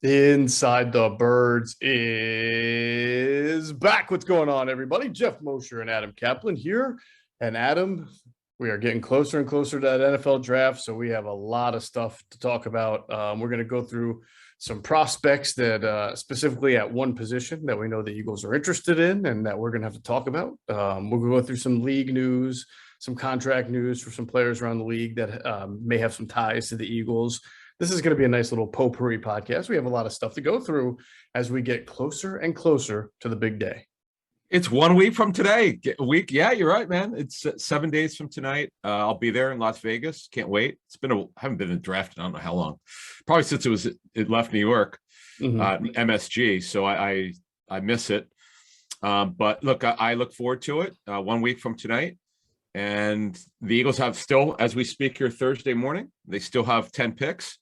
Inside the Birds is back. What's going on, everybody? Geoff, Mosher, and Adam Caplan here. And Adam, we are getting closer and closer to that NFL draft, so we have a lot of stuff to talk about. We're going to go through some prospects that specifically at one position that we know the Eagles are interested in and that we're going to have to talk about. We'll go through some league news, some contract news for some players around the league that may have some ties to the Eagles. This is going to be a nice little potpourri podcast. We have a lot of stuff to go through as we get closer and closer to the big day. It's 1 week from today. A week. Yeah, you're right, man. It's 7 days from tonight. I'll be there in Las Vegas. Can't wait. I haven't been in a draft in I don't know how long. Probably since it left New York, MSG. So I miss it. But look, I look forward to it. 1 week from tonight. And the Eagles have still, as we speak here Thursday morning, they still have 10 picks.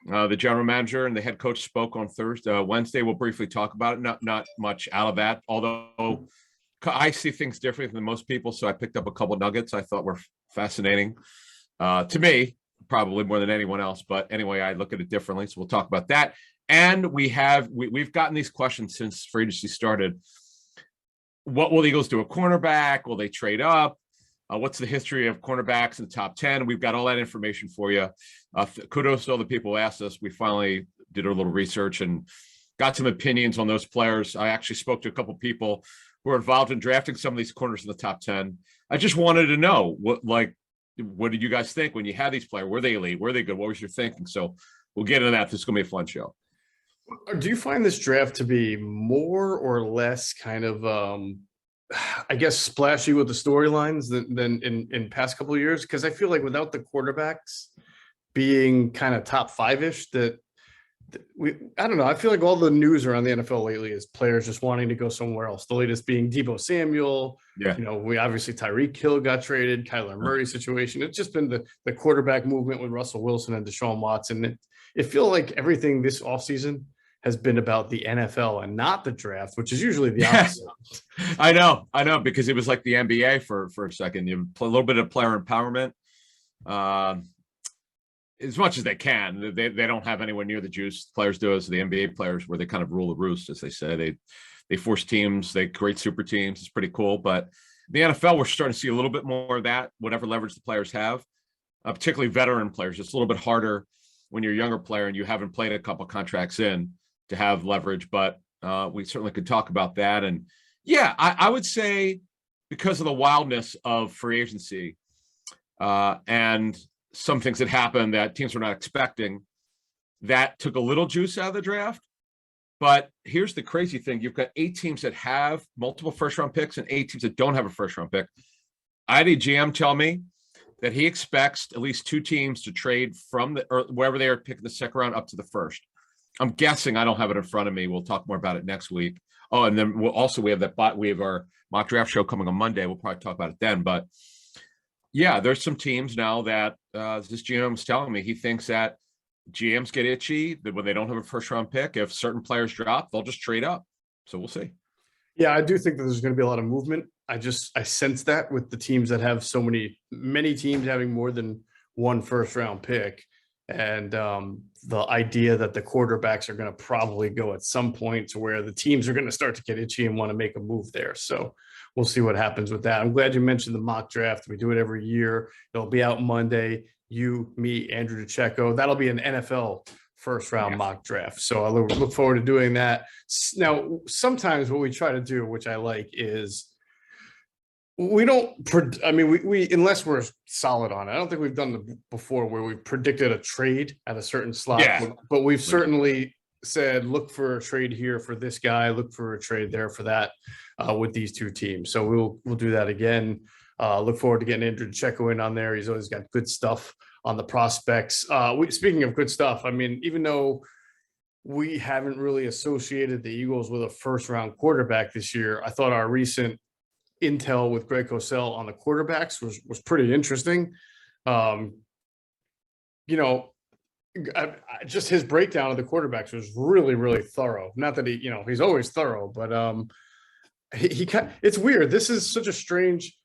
The general manager and the head coach spoke on Wednesday. We'll briefly talk about it. Not much out of that, although I see things differently than most people. So I picked up a couple nuggets I thought were fascinating to me, probably more than anyone else. But anyway, I look at it differently. So we'll talk about that. And we've gotten these questions since free agency started. What will the Eagles do? A cornerback? Will they trade up? What's the history of cornerbacks in the top 10? We've got all that information for you. Kudos to all the people who asked us. We finally did a little research and got some opinions on those players. I actually spoke to a couple people who are involved in drafting some of these corners in the top 10. I just wanted to know what did you guys think when you had these players? Were they elite? Were they good? What was your thinking? So we'll get into that. This is going to be a fun show. Do you find this draft to be more or less kind of I guess splashy with the storylines than in past couple of years? Because I feel like without the quarterbacks being kind of top five-ish, I don't know. I feel like all the news around the NFL lately is players just wanting to go somewhere else. The latest being Deebo Samuel. Yeah. We obviously Tyreek Hill got traded, Kyler Murray situation. It's just been the quarterback movement with Russell Wilson and Deshaun Watson. It feels like everything this offseason has been about the NFL and not the draft, which is usually the opposite. I know, because it was like the NBA for a second. You play a little bit of player empowerment, as much as they can. They don't have anywhere near the juice players do as the NBA players, where they kind of rule the roost, as they say. They force teams, they create super teams. It's pretty cool. But the NFL, we're starting to see a little bit more of that, whatever leverage the players have, particularly veteran players. It's a little bit harder when you're a younger player and you haven't played a couple contracts in to have leverage, but we certainly could talk about that. And yeah, I would say because of the wildness of free agency and some things that happened that teams were not expecting, that took a little juice out of the draft. But here's the crazy thing. You've got 8 teams that have multiple first-round picks and 8 teams that don't have a first-round pick. I had a GM tell me that he expects at least 2 teams to trade from wherever they are picking the second round up to the first. I'm guessing, I don't have it in front of me. We'll talk more about it next week. Oh, and then we have our mock draft show coming on Monday. We'll probably talk about it then. But yeah, there's some teams now that this GM was telling me he thinks that GMs get itchy that when they don't have a first round pick, if certain players drop, they'll just trade up. So we'll see. Yeah, I do think that there's going to be a lot of movement. I sense that with the teams that have many teams having more than one first round pick. And the idea that the quarterbacks are going to probably go at some point to where the teams are going to start to get itchy and want to make a move there. So we'll see what happens with that. I'm glad you mentioned the mock draft. We do it every year. It'll be out Monday. You, me, Andrew DeCecco. That'll be an NFL first round mock draft. So I look forward to doing that. Now, sometimes what we try to do, which I like, is we don't, we unless we're solid on it. I don't think we've done it before where we predicted a trade at a certain slot, but we've certainly said, look for a trade here for this guy, look for a trade there for that with these 2 teams. So we'll do that again. Look forward to getting Andrew DeCecco in on there. He's always got good stuff on the prospects. Speaking of good stuff, even though we haven't really associated the Eagles with a first round quarterback this year, I thought our recent intel with Greg Cosell on the quarterbacks was pretty interesting. Just his breakdown of the quarterbacks was really, really thorough. Not that he's always thorough, but it's weird. This is such a strange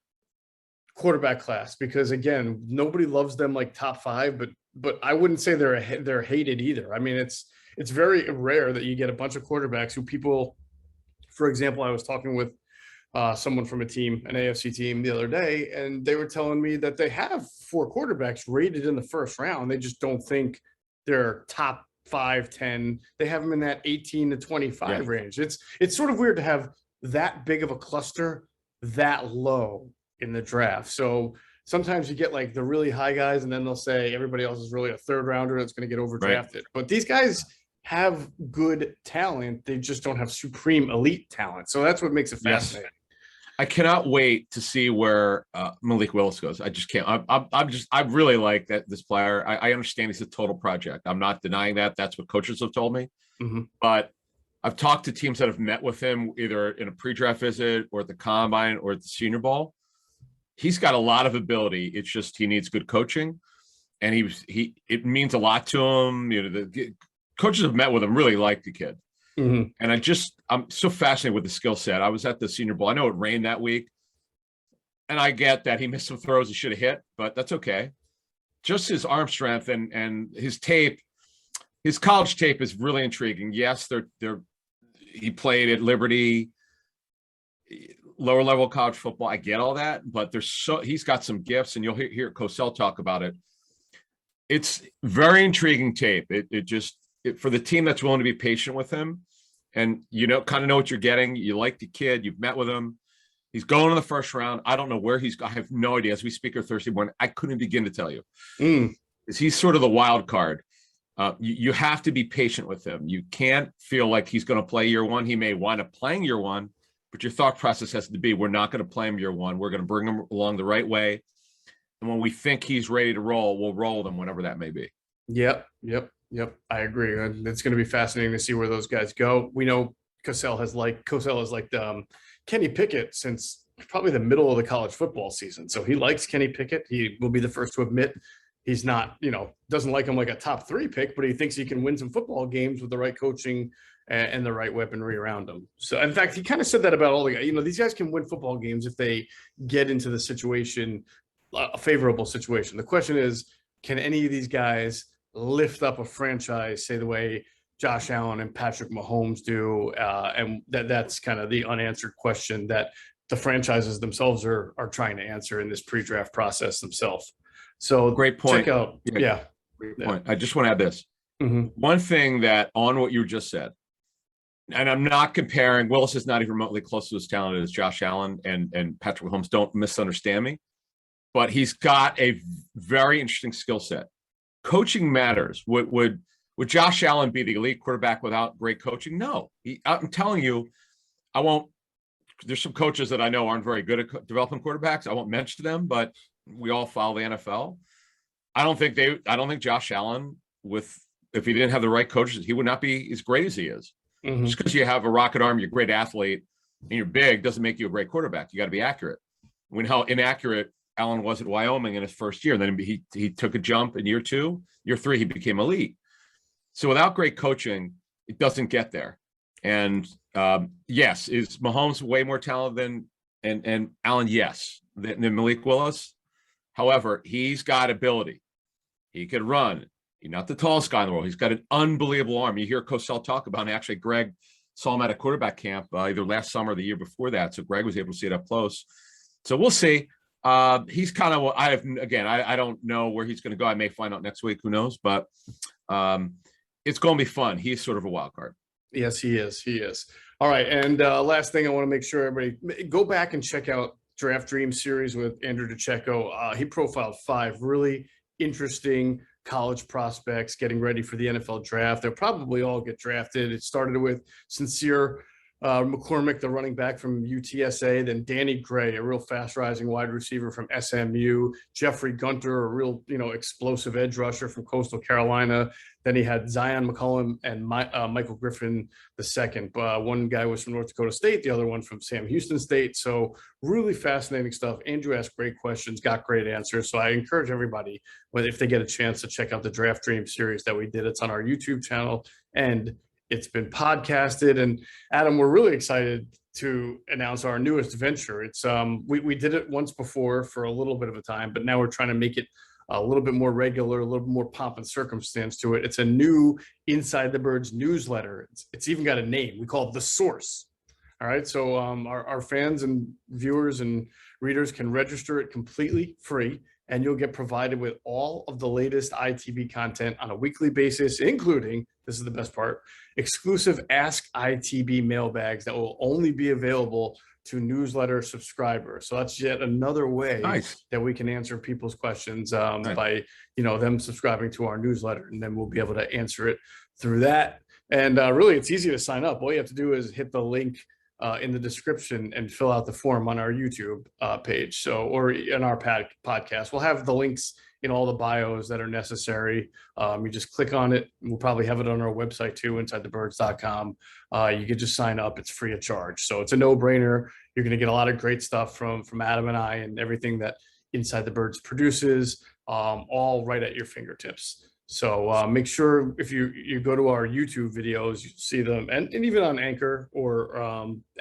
quarterback class because, again, nobody loves them like top 5, but I wouldn't say they're hated either. it's very rare that you get a bunch of quarterbacks who people, for example, I was talking with someone from a team, an AFC team the other day, and they were telling me that they have 4 quarterbacks rated in the first round. They just don't think they're top 5, 10. They have them in that 18 to 25 range. It's sort of weird to have that big of a cluster that low in the draft. So sometimes you get like the really high guys, and then they'll say everybody else is really a third rounder that's going to get overdrafted. Right. But these guys have good talent. They just don't have supreme elite talent. So that's what makes it fascinating. I cannot wait to see where Malik Willis goes. I just can't. I really like this player. I understand he's a total project. I'm not denying that. That's what coaches have told me. Mm-hmm. But I've talked to teams that have met with him either in a pre-draft visit or at the combine or at the Senior Bowl. He's got a lot of ability. It's just he needs good coaching, and it means a lot to him. You know, the coaches have met with him, really like the kid. Mm-hmm. And I'm so fascinated with the skill set. I was at the Senior Bowl. I know it rained that week, and I get that he missed some throws he should have hit, but that's okay. Just his arm strength and his tape, his college tape is really intriguing. Yes, he played at Liberty, lower level college football. I get all that, but he's got some gifts, and you'll hear Cosell talk about it. It's very intriguing tape. For the team that's willing to be patient with him, and kind of know what you're getting. You like the kid, you've met with him. He's going in the first round. I don't know where I have no idea. As we speak here Thursday morning, I couldn't begin to tell you. He's sort of the wild card. You have to be patient with him. You can't feel like he's going to play year one. He may wind up playing year one, but your thought process has to be, we're not going to play him year one. We're going to bring him along the right way. And when we think he's ready to roll, we'll roll them, whenever that may be. Yep. I agree. It's going to be fascinating to see where those guys go. We know Cosell has liked Kenny Pickett since probably the middle of the college football season. So he likes Kenny Pickett. He will be the first to admit he's not, doesn't like him like a top 3 pick, but he thinks he can win some football games with the right coaching and the right weaponry around him. So in fact, he kind of said that about all the guys. These guys can win football games if they get into the situation, a favorable situation. The question is, can any of these guys lift up a franchise, say the way Josh Allen and Patrick Mahomes do? And that's kind of the unanswered question that the franchises themselves are trying to answer in this pre-draft process themselves. So great point. Check out. Yeah. Great point. I just want to add this. Mm-hmm. One thing that on what you just said, and I'm not comparing, Willis is not even remotely close to as talented as Josh Allen and Patrick Mahomes. Don't misunderstand me, but he's got a very interesting skill set. Coaching matters. Would Josh Allen be the elite quarterback without great coaching? No. I'm telling you, I won't. There's some coaches that I know aren't very good at developing quarterbacks. I won't mention them, but we all follow the NFL. I don't think Josh Allen, if he didn't have the right coaches, he would not be as great as he is. Mm-hmm. Just because you have a rocket arm, you're a great athlete, and you're big, doesn't make you a great quarterback. You got to be accurate. How inaccurate Allen was at Wyoming in his first year, and then he took a jump in year 2. Year 3, he became elite. So without great coaching, it doesn't get there. And yes, is Mahomes way more talented than Allen? Yes, than Malik Willis. However, he's got ability. He could run. He's not the tallest guy in the world. He's got an unbelievable arm. You hear Cosell talk about it. Actually, Greg saw him at a quarterback camp either last summer or the year before that. So Greg was able to see it up close. So we'll see. He's kind of, I don't know where he's going to go. I may find out next week. Who knows? But it's going to be fun. He's sort of a wild card. Yes, he is. All right. And last thing, I want to make sure everybody go back and check out Draft Dream series with Andrew DeCecco. He profiled 5 really interesting college prospects getting ready for the NFL draft. They'll probably all get drafted. It started with Sincere McCormick, the running back from UTSA, then Danny Gray, a real fast rising wide receiver from SMU, Jeffrey Gunter, a real, explosive edge rusher from Coastal Carolina. Then he had Zion McCollum and Michael Griffin II. One guy was from North Dakota State, the other one from Sam Houston State. So really fascinating stuff. Andrew asked great questions, got great answers. So I encourage everybody, if they get a chance, to check out the Draft Dream series that we did. It's on our YouTube channel, and it's been podcasted. And Adam, we're really excited to announce our newest venture. It's we did it once before for a little bit of a time, but now we're trying to make it a little bit more regular, a little bit more pomp and circumstance to it. It's a new Inside the Birds newsletter. It's even got a name. We call it The Source. All right. So our fans and viewers and readers can register it completely free, and you'll get provided with all of the latest ITB content on a weekly basis, including, this is the best part, exclusive Ask ITB mailbags that will only be available to newsletter subscribers. So that's yet another way that we can answer people's questions by, them subscribing to our newsletter, and then we'll be able to answer it through that. And really, it's easy to sign up. All you have to do is hit the link in the description and fill out the form on our YouTube page. So, or in our podcast, we'll have the links in all the bios that are necessary. You just click on it. We'll probably have it on our website too, insidethebirds.com. You can just sign up. It's free of charge. So it's a no-brainer. You're going to get a lot of great stuff from Adam and I, and everything that Inside the Birds produces, all right at your fingertips. So make sure if you go to our YouTube videos, you see them, and even on Anchor or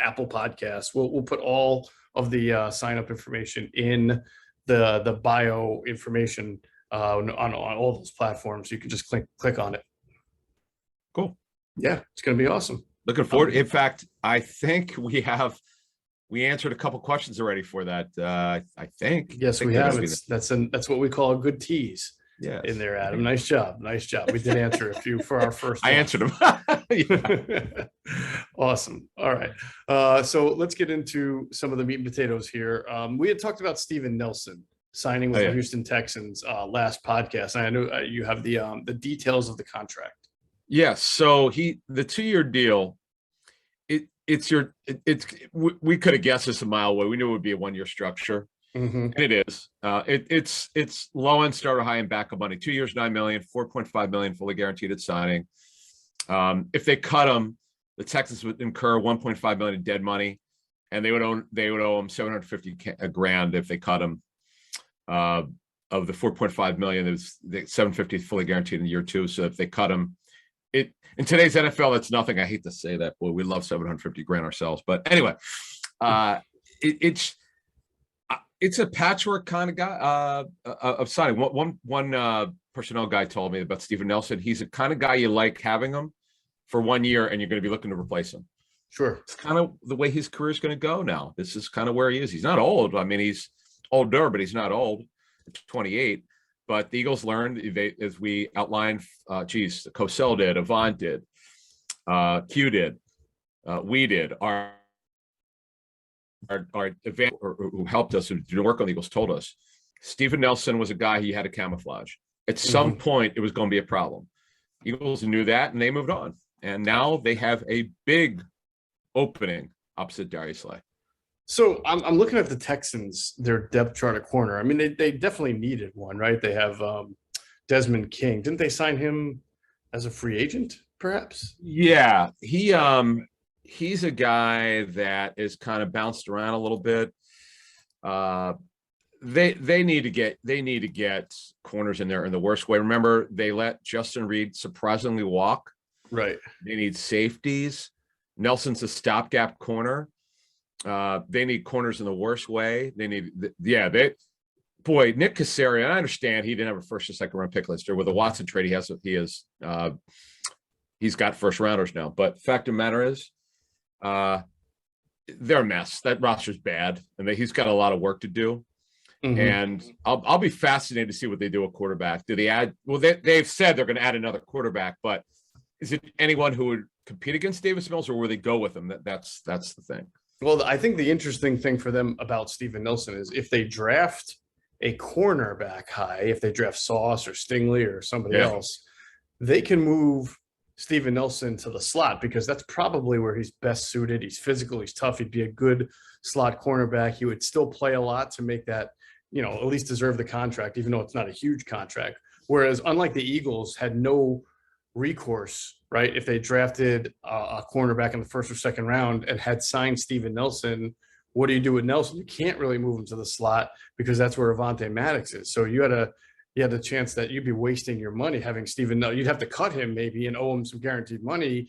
Apple Podcasts, we'll put all of the sign up information in the bio information on all those platforms. You can just click on it. Cool. Yeah, it's going to be awesome. Looking forward. In fact, I think we answered a couple questions already for that. I think. Yes, we have. That's what we call a good tease. Yeah, in there, Adam. Nice job. We did answer a few for our first. I answered them. Awesome. All right. So let's get into some of the meat and potatoes here. We had talked about Steven Nelson signing with the Houston Texans last podcast. And I know you have the details of the contract. Yes. So the 2-year deal. We could have guessed this a mile away. We knew it would be a 1-year structure. Mm-hmm. And it is. It's low end starter, high end backup money. 2 years, $9 million, $4.5 million fully guaranteed at signing. If they cut him, the Texans would incur $1.5 million in dead money, and they would owe him $750,000 if they cut him. Of the $4.5 million, there's the $750,000 fully guaranteed in year 2. So if they cut him, in today's NFL, that's nothing. I hate to say that, boy, we love $750,000 ourselves, but anyway, it's a patchwork kind of guy of signing. One personnel guy told me about Steven Nelson. He's the kind of guy you like having him for 1 year, and you're going to be looking to replace him. Sure. It's kind of the way his career is going to go now. This is kind of where he is. He's not old. I mean, he's older, but he's not old. 28. But the Eagles learned, as we outlined, Cosell did, Avant did, Q did, we did, our advance who helped us who did work on the Eagles told us Steven Nelson was a guy he had to camouflage. At some point, it was going to be a problem. Eagles knew that, and they moved on. And now they have a big opening opposite Darius Slay. So I'm looking at the Texans, their depth chart at corner. I mean, they definitely needed one, right? They have Desmond King. Didn't they sign him as a free agent, perhaps? Yeah, he's a guy that is kind of bounced around a little bit. They need to get corners in there in the worst way. Remember, they let Justin Reed surprisingly walk. Right. They need safeties. Nelson's a stopgap corner. They need corners in the worst way. Nick Casario, I understand he didn't have a first or second round pick list, or with the Watson trade, he's got first rounders now. But fact of the matter is, they're a mess. That roster's bad, and he's got a lot of work to do. Mm-hmm. And I'll be fascinated to see what they do at quarterback. Do they add? Well, they've said they're going to add another quarterback, but is it anyone who would compete against Davis Mills, or will they go with him? That's the thing. Well, I think the interesting thing for them about Steven Nelson is if they draft a cornerback high, if they draft Sauce or Stingley or somebody else, they can move Steven Nelson to the slot, because that's probably where he's best suited. He's physical, he's tough, he'd be a good slot cornerback. He would still play a lot to make that, at least deserve the contract, even though it's not a huge contract. Whereas unlike the Eagles had no recourse, right? If they drafted a cornerback in the first or second round and had signed Steven Nelson, what do you do with Nelson? You can't really move him to the slot because that's where Avonte Maddox is. So you had a chance that you'd be wasting your money having Steven Nelson. You'd have to cut him maybe and owe him some guaranteed money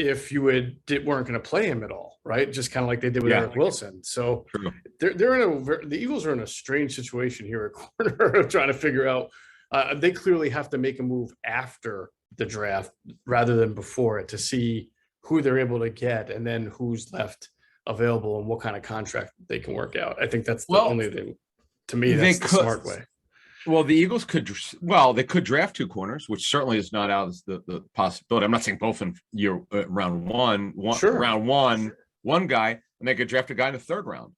if you weren't going to play him at all, right? Just kind of like they did with Yeah. Eric Wilson. So True. the Eagles are in a strange situation here at corner, trying to figure out. They clearly have to make a move after the draft rather than before it to see who they're able to get and then who's left available and what kind of contract they can work out. I think that's the Well, only thing. To me, they that's the could. smart way. Well, the Eagles could. Well, they could draft 2 corners, which certainly is not out of the possibility. I'm not saying both in round one, Sure. round one guy, and they could draft a guy in the 3rd round.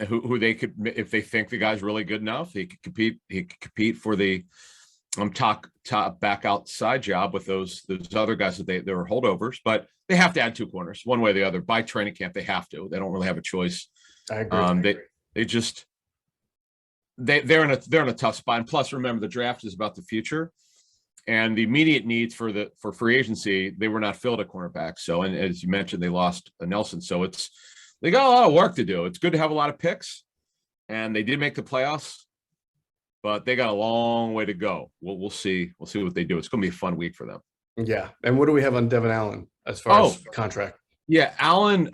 Who they could, if they think the guy's really good enough, he could compete. He could compete for the top back outside job with those other guys that they were holdovers. But they have to add 2 corners one way or the other by training camp. They have to. They don't really have a choice. I agree. They just. They're in a tough spot. And plus, remember, the draft is about the future, and the immediate needs for free agency, they were not filled at cornerback. So, and as you mentioned, they lost a Nelson. So they got a lot of work to do. It's good to have a lot of picks, and they did make the playoffs, but they got a long way to go. We'll see. We'll see what they do. It's going to be a fun week for them. Yeah. And what do we have on Devin Allen as far as contract? Yeah, Allen.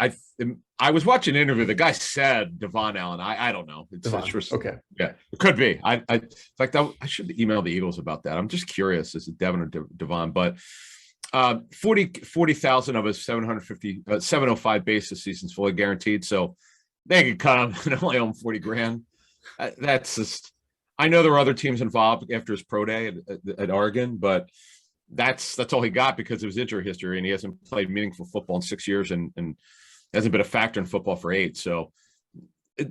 I was watching an interview. The guy said Devon Allen. I don't know. It's okay. Yeah, it could be. In fact, I should email the Eagles about that. I'm just curious. Is it Devon or Devon? But 40,000 of his 705 base this season's fully guaranteed. So they could cut him and only owe him 40 grand. That's just. I know there are other teams involved after his pro day at Oregon, but that's all he got because of his injury history, and he hasn't played meaningful football in 6 years and hasn't been a factor in football for 8. So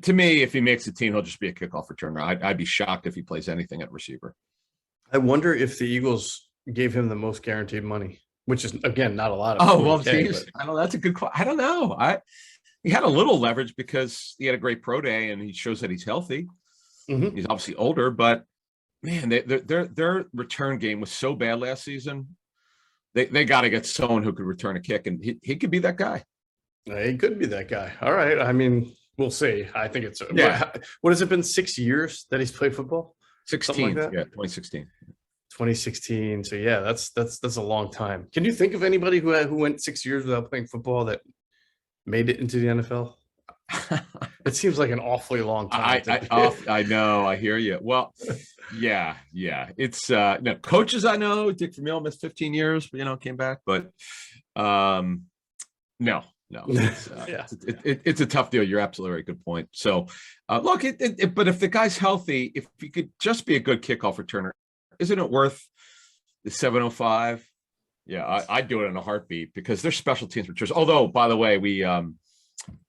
to me, if he makes the team, he'll just be a kickoff returner. I'd be shocked if he plays anything at receiver. I wonder if the Eagles gave him the most guaranteed money, which is, again, not a lot of. Geez. I know that's a good question. I don't know. He had a little leverage because he had a great pro day and he shows that he's healthy. Mm-hmm. He's obviously older, but man, their return game was so bad last season. They got to get someone who could return a kick, and he could be that guy. He could be that guy. All right. I mean, we'll see. I think it's what has it been? 6 years that he's played football? 16. Like 2016. 2016. So yeah, that's a long time. Can you think of anybody who went 6 years without playing football that made it into the NFL? It seems like an awfully long time. I know. I hear you. Well, yeah. It's coaches I know. Dick Vermeil missed 15 years, came back, but no. It's a tough deal. You're absolutely right. Good point. So, look, but if the guy's healthy, if he could just be a good kickoff returner, isn't it worth the 705? Yeah, I'd do it in a heartbeat because they're special teams returners. Although, by the way,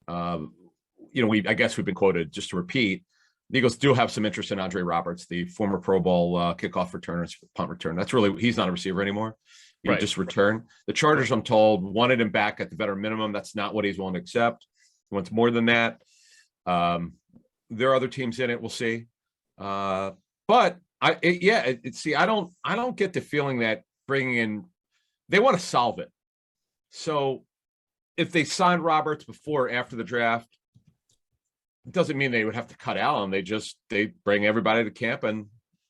I guess we've been quoted, just to repeat, the Eagles do have some interest in Andre Roberts, the former Pro Bowl kickoff returner, punt return. He's not a receiver anymore. He just return. The Chargers, I'm told, wanted him back at the veteran minimum. That's not what he's willing to accept. He wants more than that. There are other teams in it. We'll see. But I don't get the feeling that bringing in, they want to solve it. So if they sign Roberts before or after the draft, it doesn't mean they would have to cut Allen. They bring everybody to camp and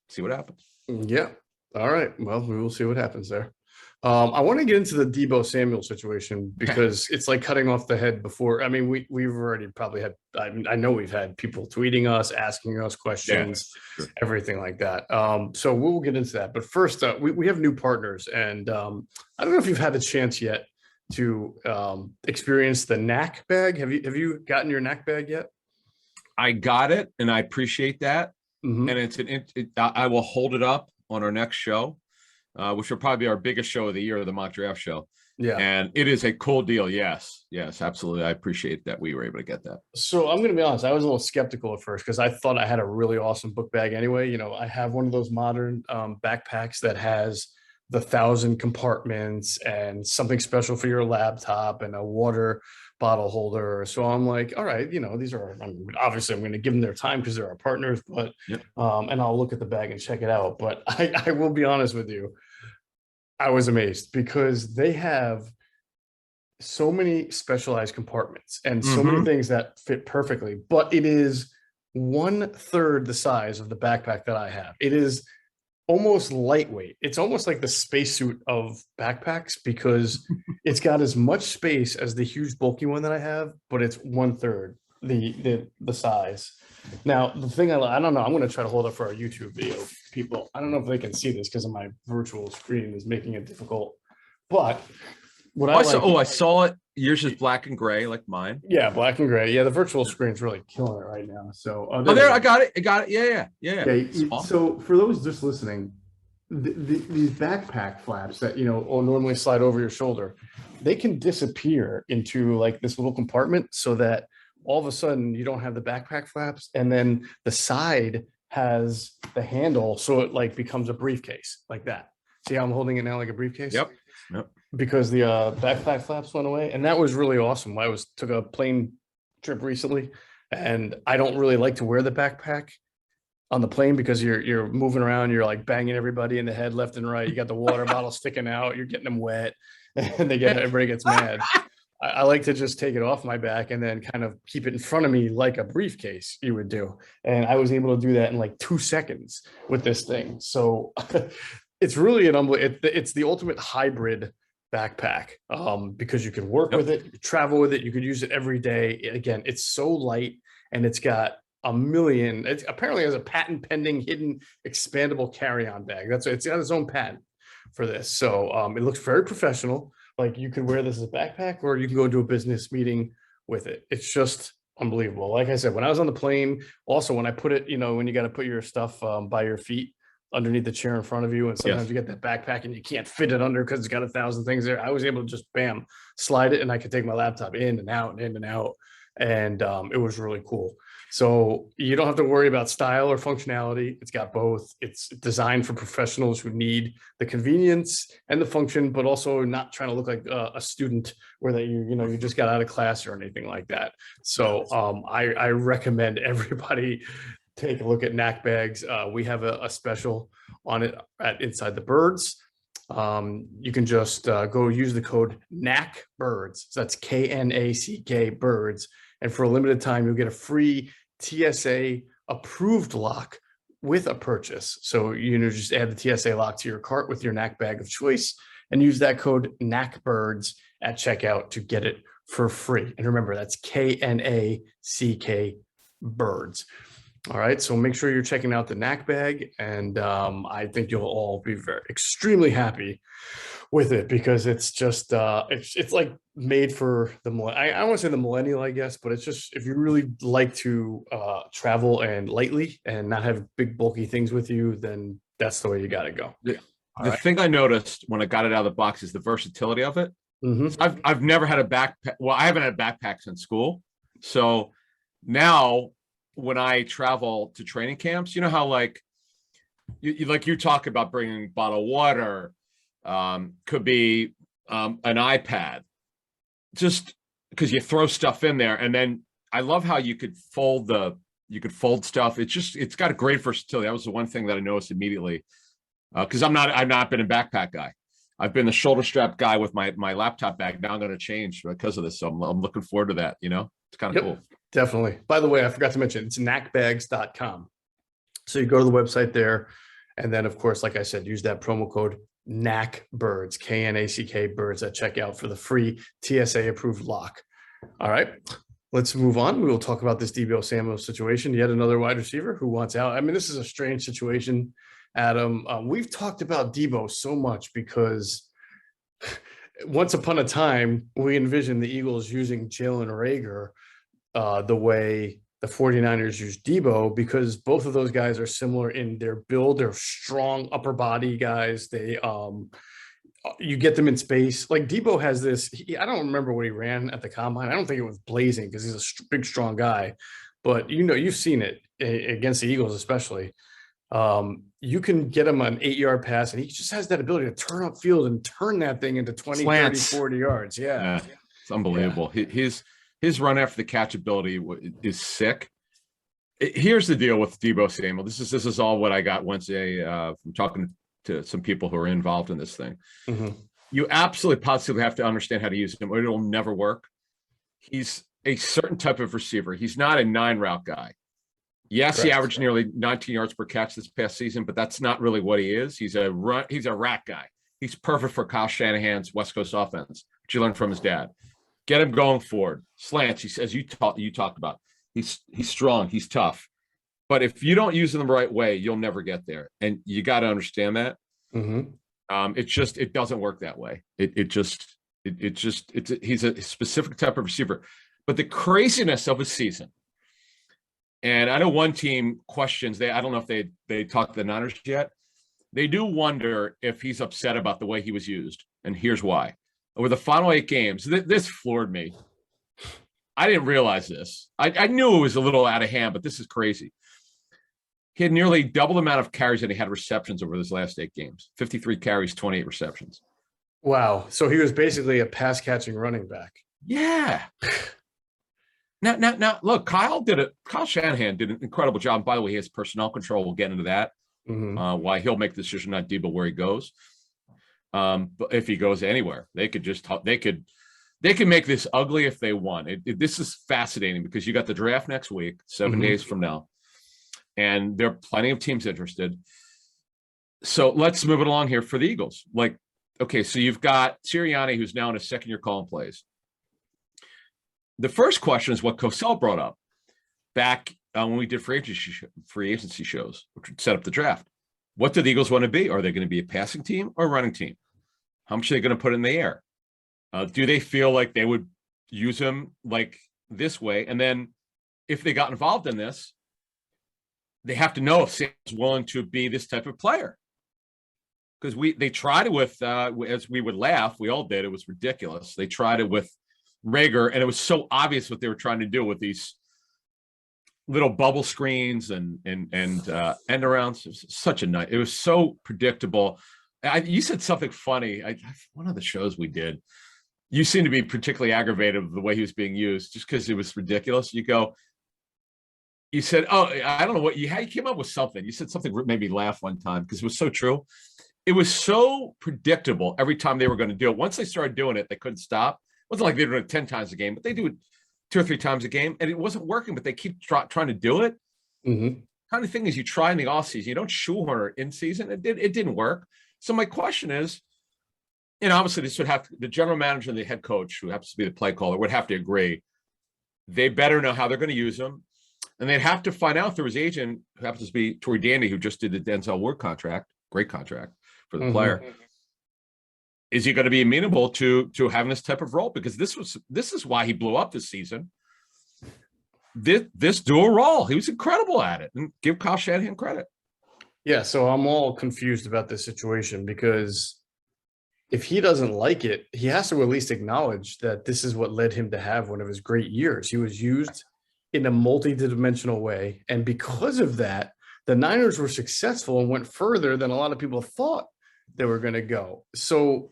see what happens. Yeah. All right. Well, we will see what happens there. I want to get into the Deebo Samuel situation because it's like cutting off the head before. I mean, we've already probably had. I know we've had people tweeting us, asking us questions, everything like that. So we'll get into that. But first, we have new partners, and I don't know if you've had a chance yet to experience the knack bag. Have you gotten your knack bag yet? I got it, and I appreciate that. Mm-hmm. And I will hold it up on our next show. Which will probably be our biggest show of the year, the mock draft show. Yeah. And it is a cool deal. Yes, absolutely. I appreciate that we were able to get that. So I'm going to be honest. I was a little skeptical at first because I thought I had a really awesome book bag anyway. I have one of those modern backpacks that has the 1,000 compartments and something special for your laptop and a water bottle holder. So I'm like, all right, these are, obviously I'm going to give them their time because they're our partners, but, and I'll look at the bag and check it out. But I will be honest with you. I was amazed because they have so many specialized compartments and so many things that fit perfectly, but it is 1/3 the size of the backpack that I have. It is almost lightweight. It's almost like the spacesuit of backpacks because it's got as much space as the huge bulky one that I have, but it's 1/3 the size. Now, the thing I don't know, I'm going to try to hold up for our YouTube video, people. I don't know if they can see this because of my virtual screen is making it difficult. But what I like, I saw it. Yours is black and gray, like mine. yeah, black and gray. Yeah, the virtual screen's really killing it right now. So, Oh, there, I got it. I got it. Yeah. So for those just listening, these backpack flaps that normally slide over your shoulder, they can disappear into like this little compartment so that all of a sudden you don't have the backpack flaps, and then the side has the handle, so it like becomes a briefcase like that. See how I'm holding it now like a briefcase? Yep. Because the backpack flaps went away, and that was really awesome. I took a plane trip recently, and I don't really like to wear the backpack on the plane because you're moving around, you're like banging everybody in the head left and right. You got the water bottle sticking out, you're getting them wet, and everybody gets mad. I like to just take it off my back and then kind of keep it in front of me like a briefcase you would do. And I was able to do that in like 2 seconds with this thing. So it's really it's the ultimate hybrid backpack because you can work with it, you can travel with it, you could use it every day. Again, it's so light, and it's got it apparently has a patent pending hidden expandable carry-on bag. It's got its own patent for this. So it looks very professional. Like you could wear this as a backpack, or you can go into a business meeting with it. It's just unbelievable. Like I said, when I was on the plane, also when I put it, when you got to put your stuff by your feet underneath the chair in front of you, and sometimes you get that backpack and you can't fit it under because it's got 1,000 things there. I was able to just bam, slide it, and I could take my laptop in and out and in and out. And it was really cool. So you don't have to worry about style or functionality. It's got both. It's designed for professionals who need the convenience and the function, but also not trying to look like a student where that you just got out of class or anything like that. So I recommend everybody take a look at Knack bags. We have a special on it at Inside the Birds. You can just go use the code Knack Birds. So that's KNACK Birds. And for a limited time, you'll get a free TSA approved lock with a purchase. So just add the TSA lock to your cart with your Knack bag of choice and use that code KNACKBIRDS at checkout to get it for free. And remember, that's KNACK Birds. All right, so make sure you're checking out the Knack bag, and I think you'll all be extremely happy with it because it's just it's like made for the I don't want to say the millennial, I guess, but it's just if you really like to travel and lightly and not have big bulky things with you, then that's the way you got to go. The thing I noticed when I got it out of the box is the versatility of it. Mm-hmm. I've never had a backpack. Well, I haven't had backpacks in school, so now when I travel to training camps, you know how like you talk about bringing bottled water, could be an iPad, just because you throw stuff in there. And then I love how you could fold stuff. It's got a great versatility. That was the one thing that I noticed immediately. Because I've not been a backpack guy. I've been the shoulder strap guy with my laptop bag. Now I'm going to change because of this. So I'm looking forward to that. It's kind of cool. Definitely. By the way, I forgot to mention, it's knackbags.com. So you go to the website there. And then, of course, like I said, use that promo code KNACKBIRDS, KNACK Birds at checkout for the free TSA approved lock. All right, let's move on. We will talk about this Deebo Samuel situation. Yet another wide receiver who wants out. I mean, this is a strange situation, Adam. We've talked about Deebo so much because once upon a time, we envisioned the Eagles using Jalen Reagor the way the 49ers use Deebo, because both of those guys are similar in their build. They're strong upper body guys. They you get them in space. Like Deebo has this, I don't remember what he ran at the combine. I don't think it was blazing because he's a big, strong guy. But you've seen it against the Eagles, especially. You can get him an 8-yard pass, and he just has that ability to turn upfield and turn that thing into 20, Slants. 30, 40 yards. Yeah. It's unbelievable. Yeah. His run after the catch ability is sick. Here's the deal with Deebo Samuel. This is all what I got Wednesday from talking to some people who are involved in this thing. Mm-hmm. You absolutely positively have to understand how to use him, or it'll never work. He's a certain type of receiver. He's not a 9 route guy. Yes, he Correct. averaged nearly 19 yards per catch this past season, but that's not really what he is. He's a rack guy. He's perfect for Kyle Shanahan's West Coast offense, which he learned from his dad. Get him going forward. Slants, he says you talked about. He's strong, he's tough. But if you don't use him the right way, you'll never get there. And you got to understand that. It doesn't work that way. He's a specific type of receiver. But the craziness of his season, and I know one team questions, I don't know if they talked to the Niners yet. They do wonder if he's upset about the way he was used. And here's why. Over the final 8 games, this floored me. I didn't realize this. I knew it was a little out of hand, but this is crazy. He had nearly double the amount of carries than he had receptions over his last 8 games. 53 carries, 28 receptions. Wow. So he was basically a pass catching running back. Yeah. Now, look, Kyle Shanahan did an incredible job. By the way, he has personnel control. We'll get into that. Why he'll make the decision, not Deebo, where he goes. But if he goes anywhere, they could make this ugly if they want. This is fascinating because you got the draft next week, 7 days from now. And there are plenty of teams interested. So let's move it along here for the Eagles. Okay, so you've got Sirianni, who's now in his second year calling plays. The first question is what Cosell brought up back when we did free agency shows, which would set up the draft. What do the Eagles want to be? Are they going to be a passing team or a running team? How much are they going to put in the air? Do they feel like they would use him like this way? And then if they got involved in this, they have to know if Sam's willing to be this type of player. Because they tried it with, as we would laugh, we all did. It was ridiculous. They tried it with Rager, and it was so obvious what they were trying to do with these little bubble screens and end arounds. It was such a night. It was so predictable. You said something funny. One of the shows we did, you seemed to be particularly aggravated with the way he was being used, just because it was ridiculous. You said, "Oh, I don't know what you came up with something." You said something that made me laugh one time because it was so true. It was so predictable every time they were going to do it. Once they started doing it, they couldn't stop. It wasn't like they were doing it 10 times a game, but they do it 2 or 3 times a game, and it wasn't working, but they keep trying to do it. Kind of thing is you try in the offseason, you don't shoehorn it in season. It didn't work. So my question is, obviously this would have the general manager and the head coach, who happens to be the play caller, would have to agree. They better know how they're going to use them. And they'd have to find out through his agent, who happens to be Tory Dandy, who just did the Denzel Ward contract, great contract for the player. Is he going to be amenable to having this type of role? Because this is why he blew up this season. This dual role, he was incredible at it, and give Kyle Shanahan credit. Yeah, so I'm all confused about this situation because if he doesn't like it, he has to at least acknowledge that this is what led him to have one of his great years. He was used in a multi-dimensional way, and because of that, the Niners were successful and went further than a lot of people thought they were going to go. So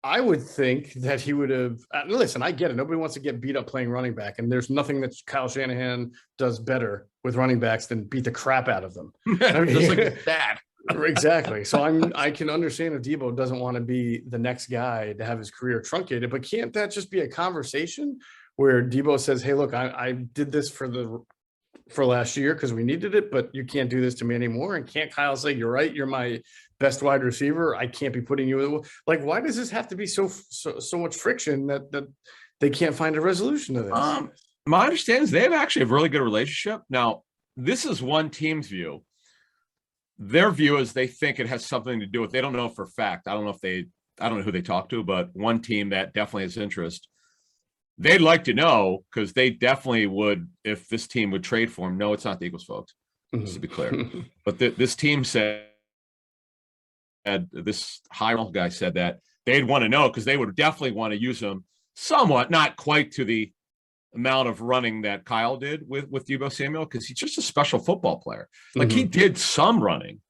I would think that he would have listen, I get it. Nobody wants to get beat up playing running back. And there's nothing that Kyle Shanahan does better with running backs than beat the crap out of them. I mean, just like that. Exactly. So I can understand if Deebo doesn't want to be the next guy to have his career truncated, but can't that just be a conversation where Deebo says, "Hey, look, I did this for last year because we needed it, but you can't do this to me anymore." And can't Kyle say, "You're right, you're my best wide receiver. I can't be putting you like." Why does this have to be so much friction that they can't find a resolution to this? My understanding is they have actually a really good relationship. Now, this is one team's view. Their view is they think it has something to do with. They don't know for a fact. I don't know who they talk to, but one team that definitely has interest. They'd like to know because they definitely would if this team would trade for him. No, it's not the Eagles, folks. Just to be clear. But this team said, this high-level guy said that they'd want to know because they would definitely want to use him somewhat, not quite to the amount of running that Kyle did with Deebo Samuel, because he's just a special football player. Like he did some running.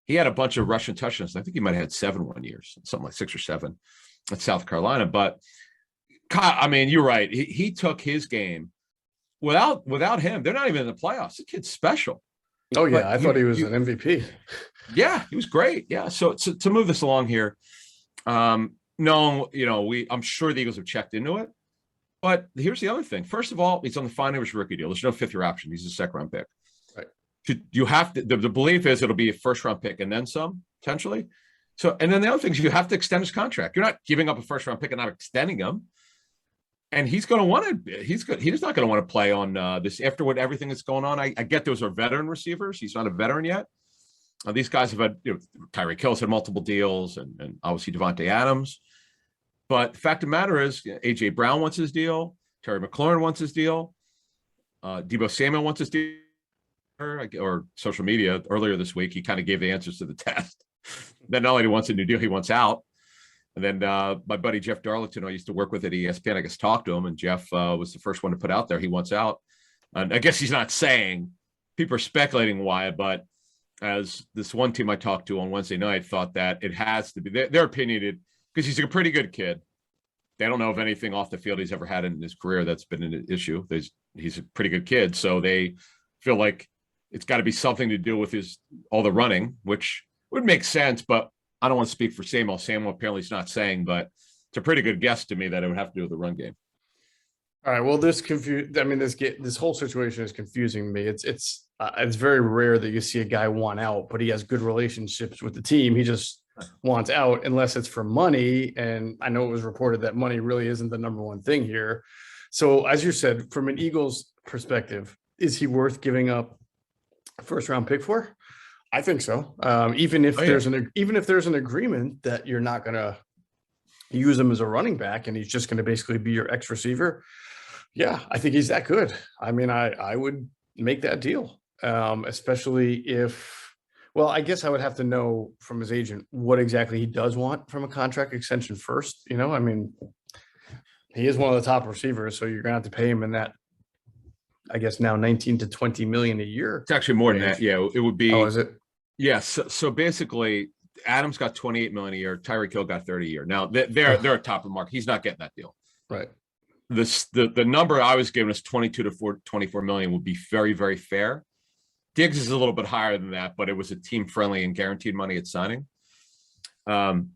He had a bunch of rushing touchdowns. I think he might have had 7 one year, something like 6 or 7 at South Carolina. But Kyle, I mean, you're right. He took his game without him. They're not even in the playoffs. The kid's special. Oh yeah, I thought he was an MVP. Yeah, he was great. Yeah. So to move this along here, no, I'm sure the Eagles have checked into it. But here's the other thing. First of all, he's on the fine his rookie deal. There's no fifth year option. He's a second round pick. Right. You have to, the belief is it'll be a first round pick and then some, potentially. So, and then the other thing is you have to extend his contract. You're not giving up a first round pick and not extending him. And he's going to want to, he's not going to want to play on this after what everything that's going on. I get those are veteran receivers. He's not a veteran yet. These guys have had, Tyreek Hill's had multiple deals and obviously Devontae Adams. But the fact of the matter is, A.J. Brown wants his deal. Terry McLaurin wants his deal. Deebo Samuel wants his deal. Or social media earlier this week, he kind of gave the answers to the test. Then not only wants a new deal, he wants out. And then my buddy Geoff Darlington, I used to work with at ESPN, I guess talked to him, and Geoff was the first one to put out there he wants out. And I guess he's not saying, people are speculating why, but as this one team I talked to on Wednesday night thought that it has to be their opinion, because he's a pretty good kid. They don't know of anything off the field he's ever had in his career that's been an issue. He's a pretty good kid, so they feel like it's got to be something to do with all the running, which would make sense, but I don't want to speak for Samuel. Samuel apparently is not saying, but it's a pretty good guess to me that it would have to do with the run game. All right. Well, this whole situation is confusing me. It's very rare that you see a guy want out, but he has good relationships with the team. He just wants out unless it's for money. And I know it was reported that money really isn't the number one thing here. So as you said, from an Eagles perspective, is he worth giving up a first round pick for? I think so. Even if there's an agreement that you're not going to use him as a running back and he's just going to basically be your ex receiver. Yeah, I think he's that good. I mean, I would make that deal, especially if, well, I guess I would have to know from his agent what exactly he does want from a contract extension first. I mean, he is one of the top receivers, so you're going to have to pay him in that, I guess now 19 to 20 million a year. It's actually more than that. Yeah, it would be. Oh, is it? Yes. Yeah, so basically, Adams got 28 million a year. Tyreek Hill got 30 a year. Now they're a top of the market. He's not getting that deal. Right. The number I was given is 22 to 24 million would be very, very fair. Diggs is a little bit higher than that, but it was a team friendly and guaranteed money at signing.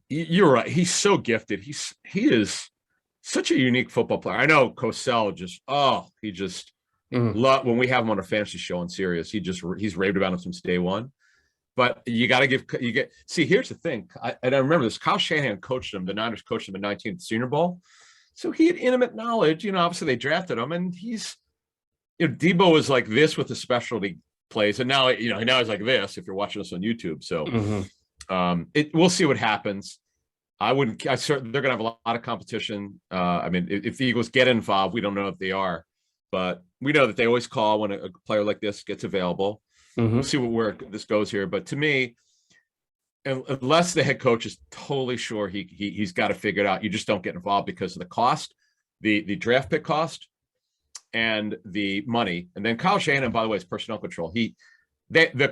You're right. He's so gifted. He is such a unique football player. I know Cosell love when we have him on a fantasy show on Sirius. He's raved about him since day one. But you got to see, here's the thing. I remember this. Kyle Shanahan coached him. The Niners coached him in 19th Senior Bowl. So he had intimate knowledge. Obviously they drafted him, and Deebo was like this with the specialty plays, and now now he's like this. If you're watching us on YouTube, so we'll see what happens. They're going to have a lot of competition. I mean, if the Eagles get involved, we don't know if they are, but we know that they always call when a player like this gets available. We'll see where this goes here. But to me, unless the head coach is totally sure he's got to figure it out, you just don't get involved because of the cost, the draft pick cost, and the money. And then Kyle Shanahan, by the way, is personnel control. The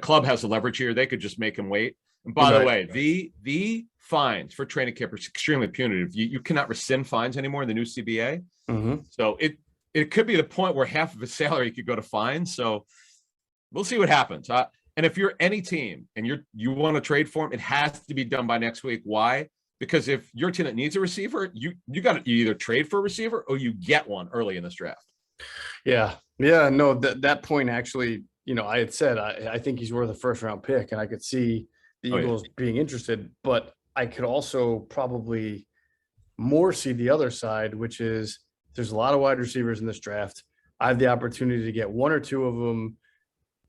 club has the leverage here. They could just make him wait. And by the way, the fines for training camp are extremely punitive. You cannot rescind fines anymore in the new CBA. So it could be the point where half of his salary could go to fines. So we'll see what happens. And if you're any team and you want to trade for him, it has to be done by next week. Why? Because if you're a team that needs a receiver, you either trade for a receiver or you get one early in this draft. Yeah. No, that point actually, I had said I think he's worth a first round pick, and I could see the Eagles being interested, but I could also probably more see the other side, which is there's a lot of wide receivers in this draft. I have the opportunity to get one or two of them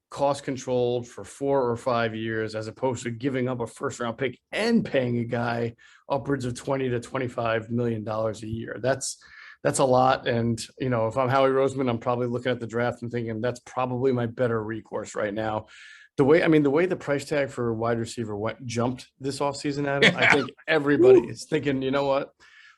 cost controlled for 4 or 5 years, as opposed to giving up a first round pick and paying a guy upwards of $20 to $25 million a year. That's a lot. And, if I'm Howie Roseman, I'm probably looking at the draft and thinking that's probably my better recourse right now. The way the price tag for wide receiver jumped this offseason, Adam, I think everybody is thinking, you know what,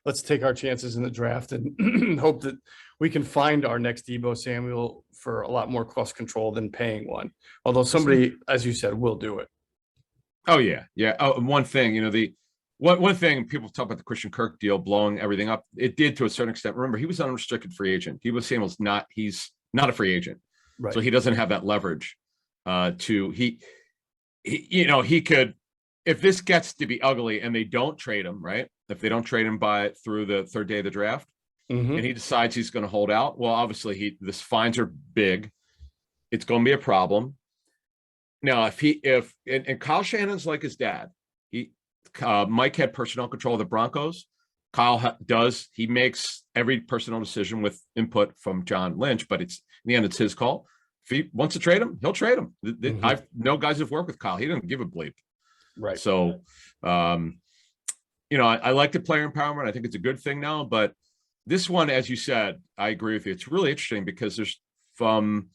let's take our chances in the draft and hope that we can find our next Deebo Samuel for a lot more cost control than paying one. Although somebody, as you said, will do it. Oh yeah. Yeah. Oh, one thing, one thing people talk about the Christian Kirk deal blowing everything up. It did to a certain extent. Remember, he was an unrestricted free agent. Deebo Samuel's he's not a free agent. Right. So he doesn't have that leverage he could, if this gets to be ugly and they don't trade him, right? If they don't trade him through the third day of the draft, Mhm. and he decides he's going to hold out, well, obviously this fines are big. It's going to be a problem. Now, and Kyle Shannon's like his dad. Mike had personnel control of the Broncos. Kyle he makes every personnel decision with input from John Lynch, but in the end, it's his call. If he wants to trade him, he'll trade him. I've know guys who've worked with Kyle. He doesn't give a bleep. Right. So, I like the player empowerment. I think it's a good thing now, but this one, as you said, I agree with you. It's really interesting because there's, from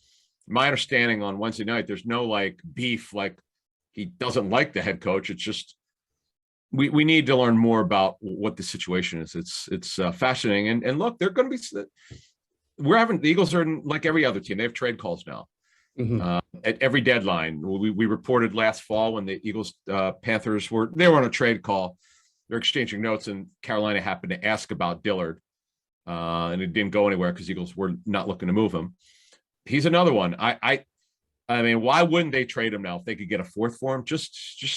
my understanding on Wednesday night, there's no like beef, like he doesn't like the head coach. It's just, we need to learn more about what the situation is. It's fascinating. And look, they're going to be, the Eagles are like every other team. They have trade calls now. At every deadline. We reported last fall when the Eagles Panthers were on a trade call. They're exchanging notes, and Carolina happened to ask about Dillard, and it didn't go anywhere because Eagles were not looking to move him. He's another one. I mean, why wouldn't they trade him now if they could get a fourth for him?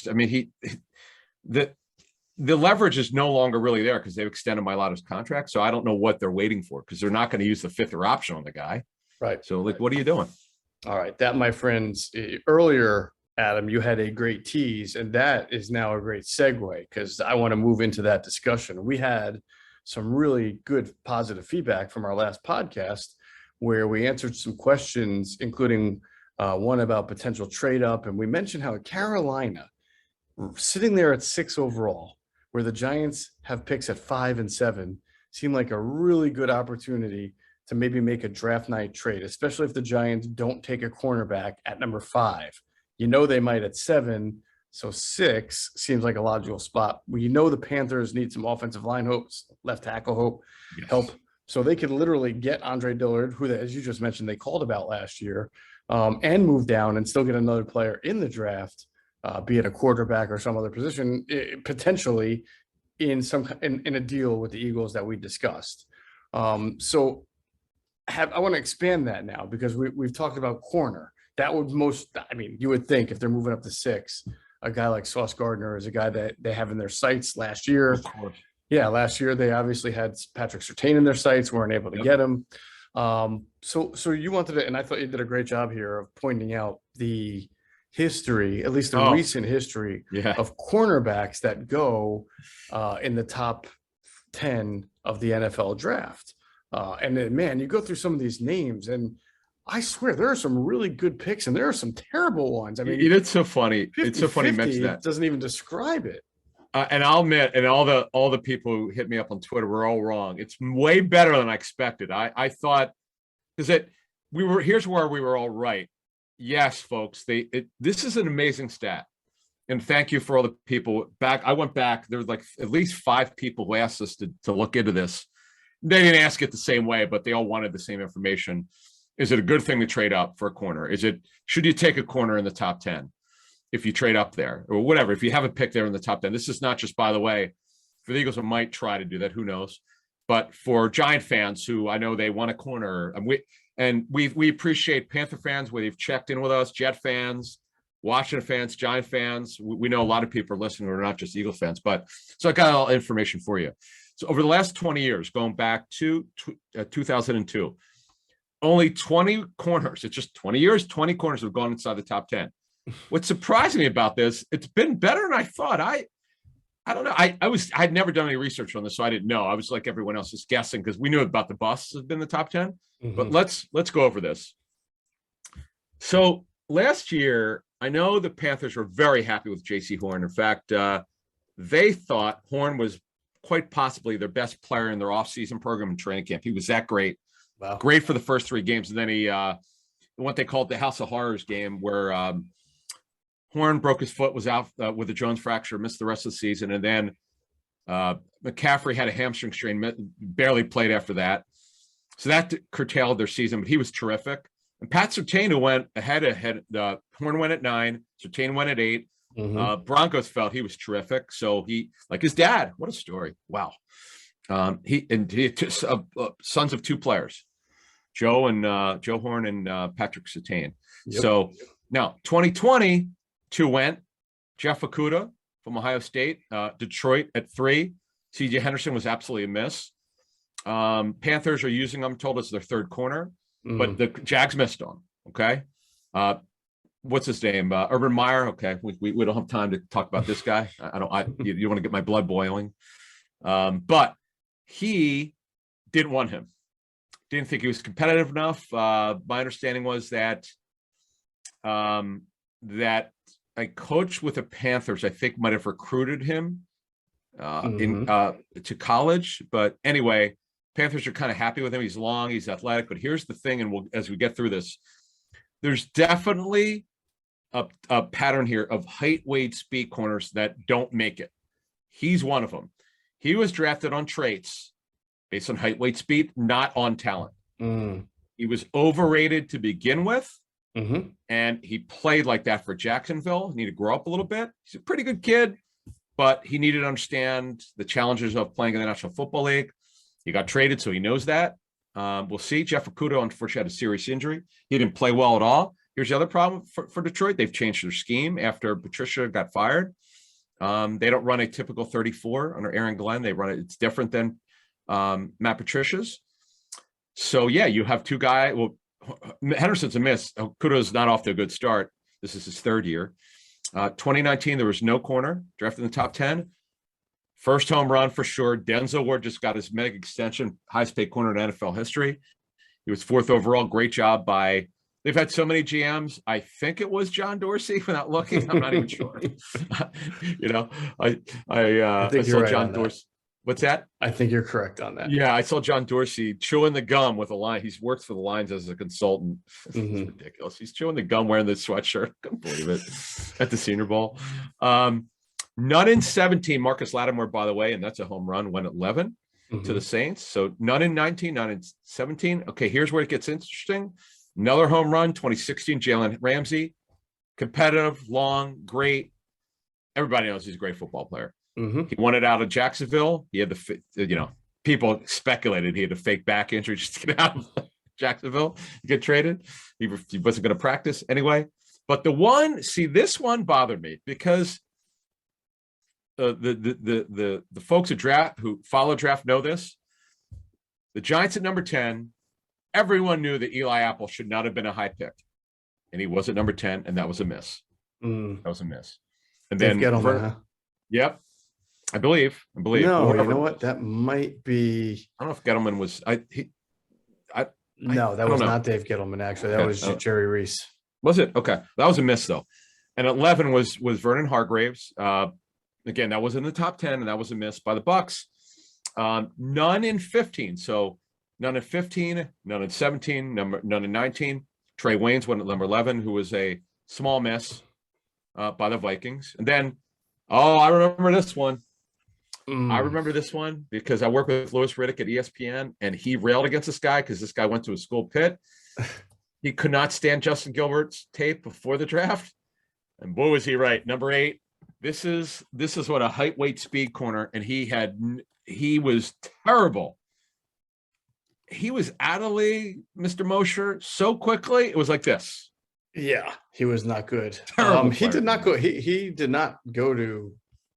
I mean, the leverage is no longer really there because they've extended Mailata's contract. So I don't know what they're waiting for, because they're not going to use the fifth year option on the guy. Right. So like, what are you doing? All right. That, my friends, earlier, Adam, you had a great tease, and that is now a great segue, because I want to move into that discussion. We had some really good positive feedback from our last podcast where we answered some questions, including one about potential trade up. And we mentioned how Carolina, sitting there at 6 overall, where the Giants have picks at 5 and 7, seemed like a really good opportunity to maybe make a draft night trade, especially if the Giants don't take a cornerback at number 5. They might at 7, so 6 seems like a logical spot. We know the Panthers need some offensive line hopes, left tackle help. So they could literally get Andre Dillard, who, as you just mentioned, they called about last year, and move down and still get another player in the draft, be it a quarterback or some other position, potentially in a deal with the Eagles that we discussed. So I want to expand that now, because we've talked about corner. That would you would think if they're moving up to 6, a guy like Sauce Gardner is a guy that they have in their sights last year. Of course. Yeah, last year they obviously had Patrick Surtain in their sights, weren't able to get him. So you wanted to, and I thought you did a great job here of pointing out the history, at least the recent history of cornerbacks that go in the top 10 of the NFL draft. And then, man, you go through some of these names, and I swear there are some really good picks, and there are some terrible ones. I mean, it's so funny. It's so funny you mentioned that. Doesn't even describe it. And I'll admit, and all the people who hit me up on Twitter were all wrong. It's way better than I expected. I thought, because here's where we were all right. Yes, folks, this is an amazing stat. And thank you for all the people back. I went back. There was like at least 5 people who asked us to look into this. They didn't ask it the same way, but they all wanted the same information. Is it a good thing to trade up for a corner? Should you take a corner in the top 10 if you trade up there, or whatever? If you have a pick there in the top 10, this is not just, by the way, for the Eagles who might try to do that, who knows? But for Giant fans who I know they want a corner, and we appreciate Panther fans where they've checked in with us, Jet fans, Washington fans, Giant fans. We know a lot of people are listening who are not just Eagles fans, so I got all information for you. So over the last 20 years, going back to 2002, only 20 corners, it's just 20 years, 20 corners have gone inside the top 10. What's surprising me about this, it's been better than I thought. I don't know. I'd never done any research on this, so I didn't know. I was like everyone else, just guessing, because we knew about the busts have been the top 10. But let's go over this. So last year, I know the Panthers were very happy with J.C. Horn. In fact, they thought Horn was quite possibly their best player in their offseason program and training camp. He was that great. Wow. Great for the first 3 games. And then he, what they called the House of Horrors game, where Horn broke his foot, was out with a Jones fracture, missed the rest of the season. And then McCaffrey had a hamstring strain, barely played after that. So that curtailed their season, but he was terrific. And Pat Surtain, who went ahead, Horn went at 9, Surtain went at 8. Broncos felt he was terrific. So he, like his dad, what a story. Wow. He sons of 2 players, Joe Horn and Patrick Surtain. Yep. So now 2020, 2 went, Jeff Okudah from Ohio State, Detroit at 3. CJ Henderson was absolutely a miss. Panthers are using him, told us their third corner, but Mm. the Jags missed on. Okay. What's his name? Urban Meyer. Okay. We don't have time to talk about this guy. You want to get my blood boiling. But he didn't want him. Didn't think he was competitive enough. My understanding was that that a coach with the Panthers, I think, might have recruited him to college. But anyway, Panthers are kind of happy with him. He's long, he's athletic. But here's the thing, and as we get through this, there's definitely a pattern here of height, weight, speed corners that don't make it. He's one of them. He was drafted on traits based on height, weight, speed, not on talent. He was overrated to begin with. And he played like that for Jacksonville. He needed to grow up a little bit. He's a pretty good kid, but he needed to understand the challenges of playing in the National Football League. He got traded, so he knows that. We'll see. Jeff Okudah, unfortunately, had a serious injury. He didn't play well at all. Here's the other problem for Detroit. They've changed their scheme after Patricia got fired. They don't run a typical 34 under Aaron Glenn. They run it. It's different than Matt Patricia's. So, yeah, you have two guys. Well, Henderson's a miss. Okudah's not off to a good start. This is his third year. 2019, there was no corner drafted in the top 10. First home run for sure. Denzel Ward just got his mega extension, highest paid corner in NFL history. He was fourth overall. Great job by. They've had so many GMs. I think it was John Dorsey. Without looking, I'm not even sure. I think saw right John Dorsey. What's that? I think you're correct on that. Yeah, I saw John Dorsey chewing the gum with a line. He's worked for the Lions as a consultant. It's ridiculous. He's chewing the gum wearing the sweatshirt. Couldn't believe it at the Senior Bowl. None in 17. Marcus Lattimore, by the way, and that's a home run, went 11 to the Saints. So none in 19, none in 17. Okay, here's where it gets interesting. Another home run, 2016, Jalen Ramsey. Competitive, long, great. Everybody knows he's a great football player. He won it out of Jacksonville. He had people speculated he had a fake back injury just to get out of Jacksonville, get traded. He wasn't going to practice anyway. But this one bothered me because the folks who follow draft know this. The Giants at number 10, everyone knew that Eli Apple should not have been a high pick. And he was at number 10, and that was a miss. That was a miss. And then yep. I believe. No, you know what? That might be. I don't know if Gettleman was. No, that was not Dave Gettleman. Actually, that was Jerry Reese. Was it? Okay, that was a miss though. And 11 was Vernon Hargraves. Again, that was in the top 10, and that was a miss by the Bucks. None in 15. So none in 15, none in 17, none in 19. Trey Waynes went at number 11, who was a small miss by the Vikings. And then, I remember this one. I remember this one because I work with Louis Riddick at ESPN, and he railed against this guy because this guy went to a school, Pitt. He could not stand Justin Gilbert's tape before the draft, and boy was he right. Number 8. This is what a height, weight, speed corner, and he was terrible. He was out of league, Mr. Mosher, so quickly. It was like this. Yeah, he was not good. He did not go. He did not go to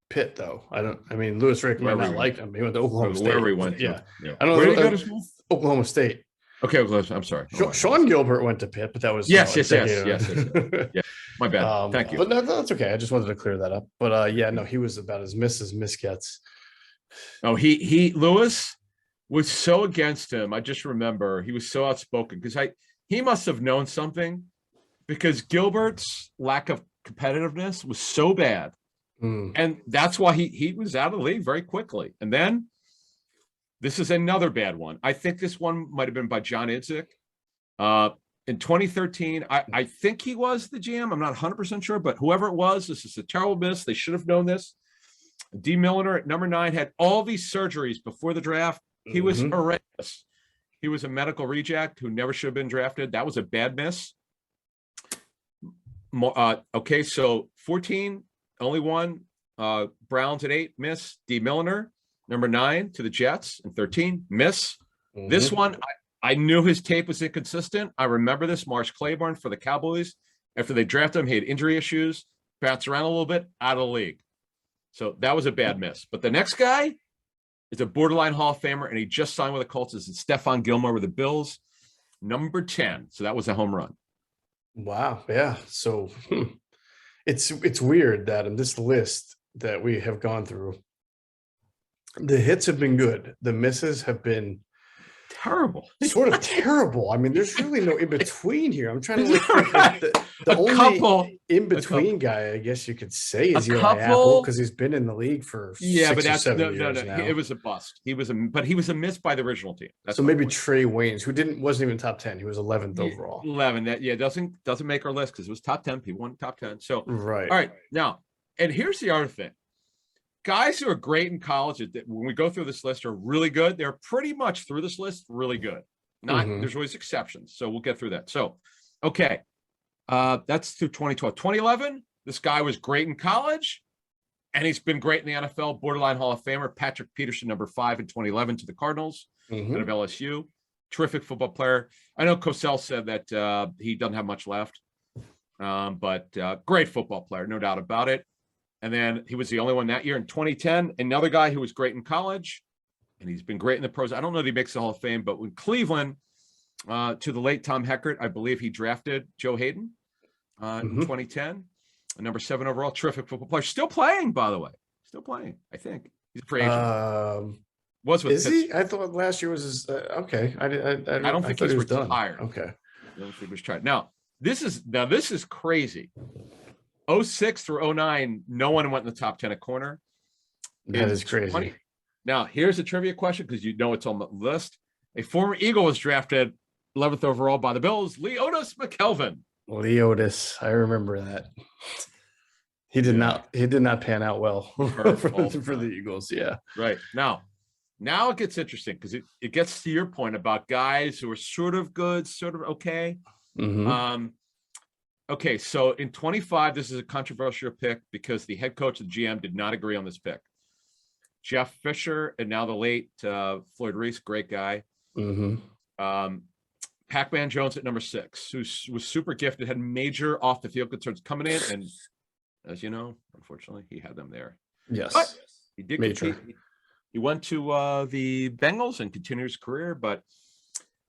Pitt, though. Louis Riddick might not like him. He went to Oklahoma State. Wherever he went. Yeah. I don't know. Where did he go to school? Oklahoma State. Okay, I'm sorry. Sean Gilbert went to Pitt, but that was yes. Yeah, my bad. Thank you. But no, that's okay. I just wanted to clear that up. But he was about as miss gets. Oh, Lewis was so against him. I just remember he was so outspoken because he must have known something because Gilbert's lack of competitiveness was so bad. And that's why he was out of the league very quickly. And then this is another bad one. I think this one might have been by John Idzik. In 2013, I think he was the GM. I'm not 100% sure, but whoever it was, this is a terrible miss. They should have known this. D. Milliner at number 9 had all these surgeries before the draft. He was horrendous. He was a medical reject who never should have been drafted. That was a bad miss. Okay, so 14, only one. Browns at 8, miss. D. Milliner, number 9 to the Jets, and 13, miss. This one, I knew his tape was inconsistent. I remember this. Marsh Claiborne for the Cowboys. After they drafted him, he had injury issues, bounced around a little bit, out of the league. So that was a bad miss. But the next guy, is a borderline Hall of Famer, and he just signed with the Colts. This is Stephon Gilmore with the Bills, number 10. So that was a home run. Wow. Yeah. So it's weird that in this list that we have gone through, the hits have been good. The misses have been Terrible. sort of terrible. I mean, there's really no in between here. I'm trying to think like the only couple in between guy, I guess you could say, is A Eli couple- Apple, because he's been in the league for Yeah, 6 but or that's 7 no. years now. It was a bust. He was a miss by the original team. That's So my maybe point. Trey Waynes, who wasn't even top 10. He was 11th Yeah, overall. 11. That doesn't make our list because it was top 10. People won top 10. So Right. all right, now, and here's the other thing. Guys who are great in college, when we go through this list, are really good. They're pretty much through this list really good. There's always exceptions. So we'll get through that. So, okay. That's through 2012. 2011, this guy was great in college, and he's been great in the NFL. Borderline Hall of Famer, Patrick Peterson, number 5 in 2011 to the Cardinals out of LSU. Terrific football player. I know Cosell said that he doesn't have much left, but great football player, no doubt about it. And then he was the only one that year in 2010. Another guy who was great in college, and he's been great in the pros. I don't know that he makes the Hall of Fame, but when Cleveland, to the late Tom Heckert, I believe he drafted Joe Hayden in 2010, number 7 overall. Terrific football player. Still playing, by the way. Still playing, I think. He's a free agent. Was with Is he? I thought last year was his. Okay. I don't think he's retired. Done. Okay. I don't think he was tried. Now, this is crazy. 06 through 09, no one went in the top 10 at corner. That is crazy. Now, here's a trivia question because you know it's on the list. A former Eagle was drafted 11th overall by the Bills, Leotis McKelvin. Leotis, I remember that. He did not pan out well for the Eagles. Yeah. Right. Now it gets interesting because it gets to your point about guys who are sort of good, sort of okay. Okay, so in 25, this is a controversial pick because the head coach and GM did not agree on this pick. Jeff Fisher and now the late Floyd Reese, great guy. Pac-Man Jones at number 6, who was super gifted, had major off the field concerns coming in, and as you know, unfortunately, he had them there. Yes, but he did major. compete. He went to the Bengals and continued his career, but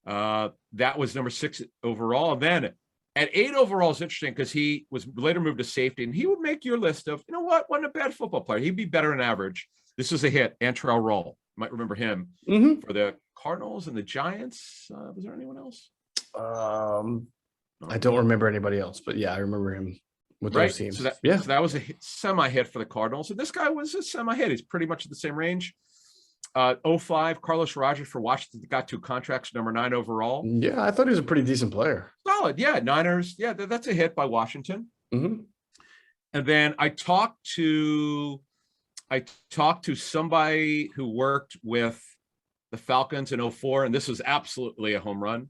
that was number 6 overall. And then at 8 overall is interesting because he was later moved to safety, and he would make your list of, you know what, wasn't a bad football player. He'd be better than average. This was a hit. Antrell Roll. You might remember him for the Cardinals and the Giants. Was there anyone else? I don't remember anybody else, but yeah, I remember him with those teams. So that was a semi-hit for the Cardinals. And this guy was a semi-hit. He's pretty much at the same range. 05, Carlos Rogers for Washington got 2 contracts, number 9 overall. Yeah, I thought he was a pretty decent player. Solid, yeah. Niners, yeah, that's a hit by Washington. And then I talked to somebody who worked with the Falcons in 04, and this was absolutely a home run.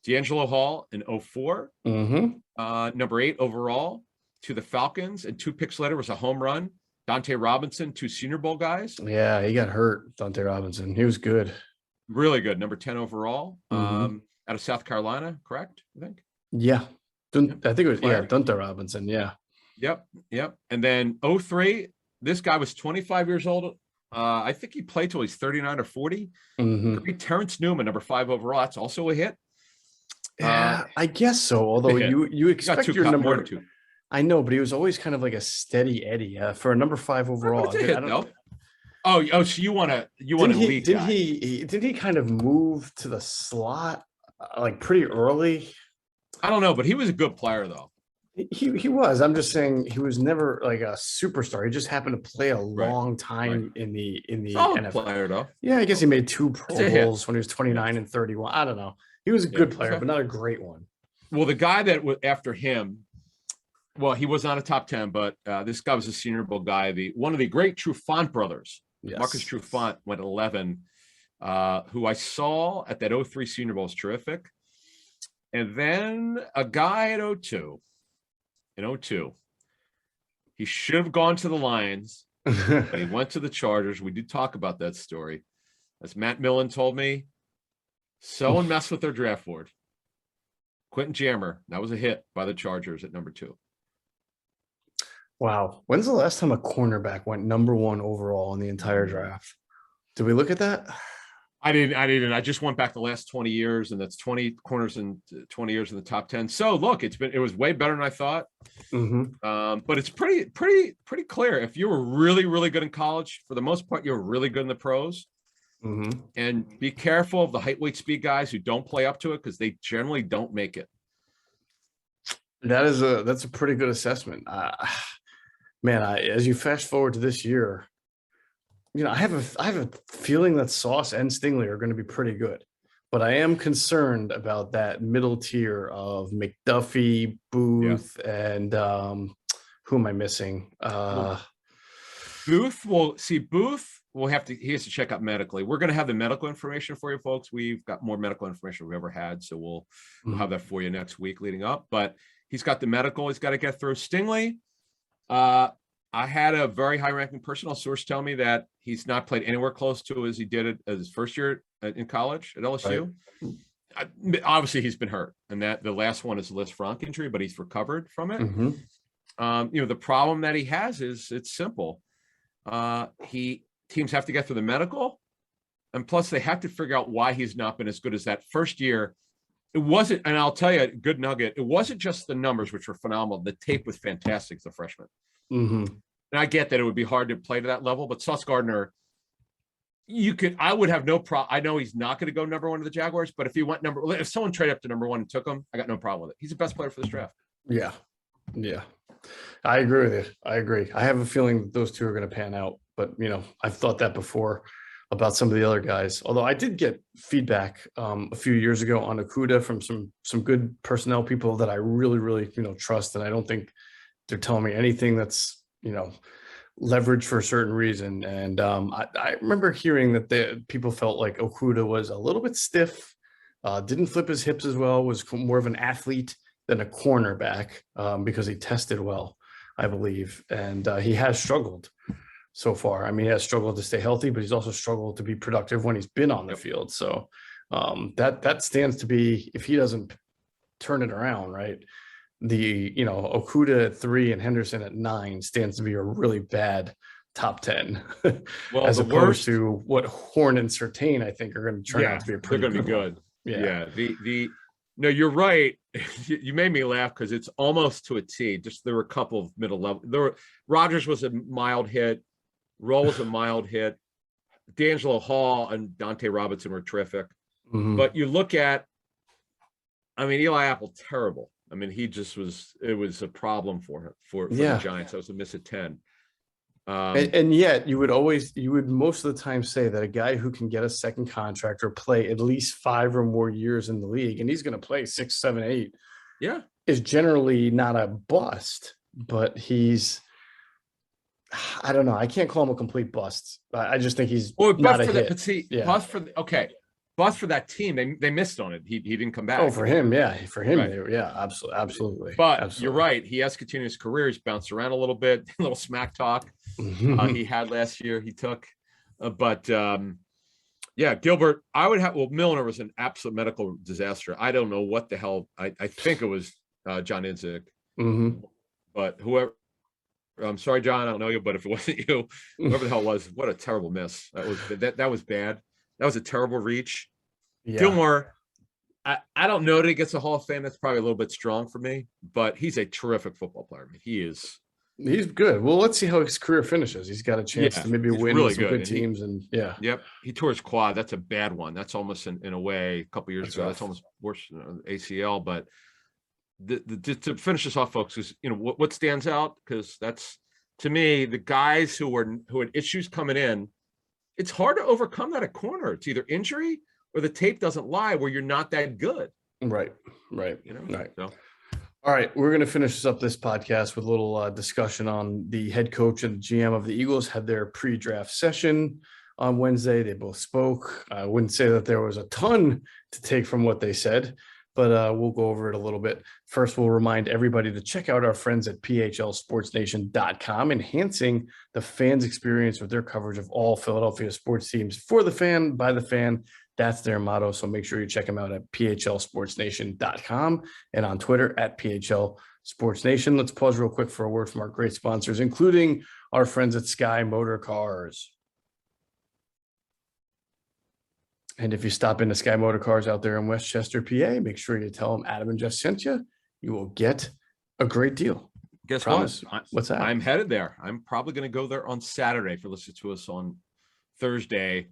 D'Angelo Hall in 04, number 8 overall to the Falcons, and 2 picks later was a home run. Dante Robinson, 2 Senior Bowl guys. Yeah, he got hurt, Dante Robinson. He was good. Really good. Number 10 overall, out of South Carolina, correct? I think. Yeah. I think it was, Dante Robinson. Yeah. Yep. And then 03, this guy was 25 years old. I think he played till he's 39 or 40. Terrence Newman, number 5 overall. That's also a hit. Yeah, I guess so. Although you expect your number 2. I know, but he was always kind of like a steady Eddie for a number 5 overall. So you want to lead didn't he kind of move to the slot like pretty early? I don't know, but he was a good player though. He was. I'm just saying he was never like a superstar. He just happened to play a long time in the NFL. Player though. Yeah, I guess he made 2 Pro Bowls when he was 29 and 31. I don't know. He was a good player, but not a great one. Well, the guy that was after him, well, he was not a top 10, but this guy was a Senior Bowl guy. One of the great Trufant brothers, Marcus Trufant, went 11, who I saw at that 03 Senior Bowl is terrific. And then a guy at 02. In 02, he should have gone to the Lions, but he went to the Chargers. We did talk about that story. As Matt Millen told me, someone messed with their draft board. Quentin Jammer, that was a hit by the Chargers at number 2. Wow. When's the last time a cornerback went number 1 overall in the entire draft? Did we look at that? I didn't. I just went back the last 20 years, and that's 20 corners in 20 years in the top 10. So look, it was way better than I thought. But it's pretty clear. If you were really, really good in college, for the most part, you're really good in the pros. And be careful of the height, weight, speed guys who don't play up to it, because they generally don't make it. That's a pretty good assessment. Man, as you fast forward to this year, I have a feeling that Sauce and Stingley are going to be pretty good, but I am concerned about that middle tier of McDuffie, Booth, and who am I missing? Booth he has to check out medically. We're going to have the medical information for you folks. We've got more medical information we've ever had, so we'll have that for you next week leading up. But he's got the medical he's got to get through. Stingley, I had a very high-ranking personal source tell me that he's not played anywhere close to as he did it as his first year in college at LSU. Right. Obviously, he's been hurt, and that the last one is a Liz Frank injury, but he's recovered from it. The problem that he has is it's simple. Teams have to get through the medical, and plus they have to figure out why he's not been as good as that first year. It wasn't, and I'll tell you, good nugget. It wasn't just the numbers, which were phenomenal. The tape was fantastic as a freshman. And I get that it would be hard to play to that level, but Sauce Gardner, I would have no problem. I know he's not going to go number one to the Jaguars, but if someone traded up to number one and took him, I got no problem with it. He's the best player for this draft. Yeah. I agree with you. I agree. I have a feeling that those two are going to pan out, but I've thought that before about some of the other guys. Although I did get feedback a few years ago on Okudah from some good personnel people that I really, really, trust. And I don't think they're telling me anything that's, leverage for a certain reason. And I remember hearing that people felt like Okudah was a little bit stiff, didn't flip his hips as well, was more of an athlete than a cornerback because he tested well, I believe. And he has struggled so far. I mean, he has struggled to stay healthy, but he's also struggled to be productive when he's been on the field. So that stands to be, if he doesn't turn it around, right? Okudah at 3 and Henderson at 9 stands to be a really bad top 10. Well, as opposed to what Horn and Surtain, I think, are going to turn out to be a pretty good. They're going to be good. Yeah. No, you're right. You made me laugh because it's almost to a T. Just there were a couple of middle level. Rogers was a mild hit. Roll was a mild hit. D'Angelo Hall and Dante Robinson were terrific. But you look at, Eli Apple, terrible. He just it was a problem for him, for the Giants. That was a miss at 10. And yet you would most of the time say that a guy who can get a second contract or play at least 5 or more years in the league, and he's going to play 6, 7, 8, is generally not a bust, but I don't know. I can't call him a complete bust. I just think he's not a hit. Bust for that team. They missed on it. He didn't come back. Oh, for him. Absolutely. But you're right. He has continued his career. He's bounced around a little bit, a little smack talk he had last year. He took, Gilbert, Milner was an absolute medical disaster. I don't know what the hell. I think it was John Idzik, but whoever. I'm sorry, John. I don't know you, but if it wasn't you, whoever the hell it was, what a terrible miss. That was bad. That was a terrible reach. Gilmore, I don't know that he gets a Hall of Fame. That's probably a little bit strong for me, but he's a terrific football player. He's good. Well, let's see how his career finishes. He's got a chance to maybe win really some good teams. He tore his quad. That's a bad one. That's almost in a way a couple years ago. Rough. That's almost worse than ACL. But to finish this off, folks, is what stands out, because that's, to me, the guys who had issues coming in. It's hard to overcome that at corner. It's either injury or the tape doesn't lie, where you're not that good. Right. Right. So. All right. We're going to finish this podcast with a little discussion on the head coach and GM of the Eagles had their pre-draft session on Wednesday. They both spoke. I wouldn't say that there was a ton to take from what they said, but we'll go over it a little bit. First, we'll remind everybody to check out our friends at phlsportsnation.com, enhancing the fans' experience with their coverage of all Philadelphia sports teams for the fan, by the fan. That's their motto. So make sure you check them out at phlsportsnation.com and on Twitter at phlsportsnation. Let's pause real quick for a word from our great sponsors, including our friends at Sky Motor Cars. And if you stop into Sky Motor Cars out there in Westchester, PA, make sure you tell them Adam and Jess sent you. You will get a great deal. Guess Promise. what? What's that? I'm headed there. I'm probably going to go there on Saturday for listening to us on Thursday.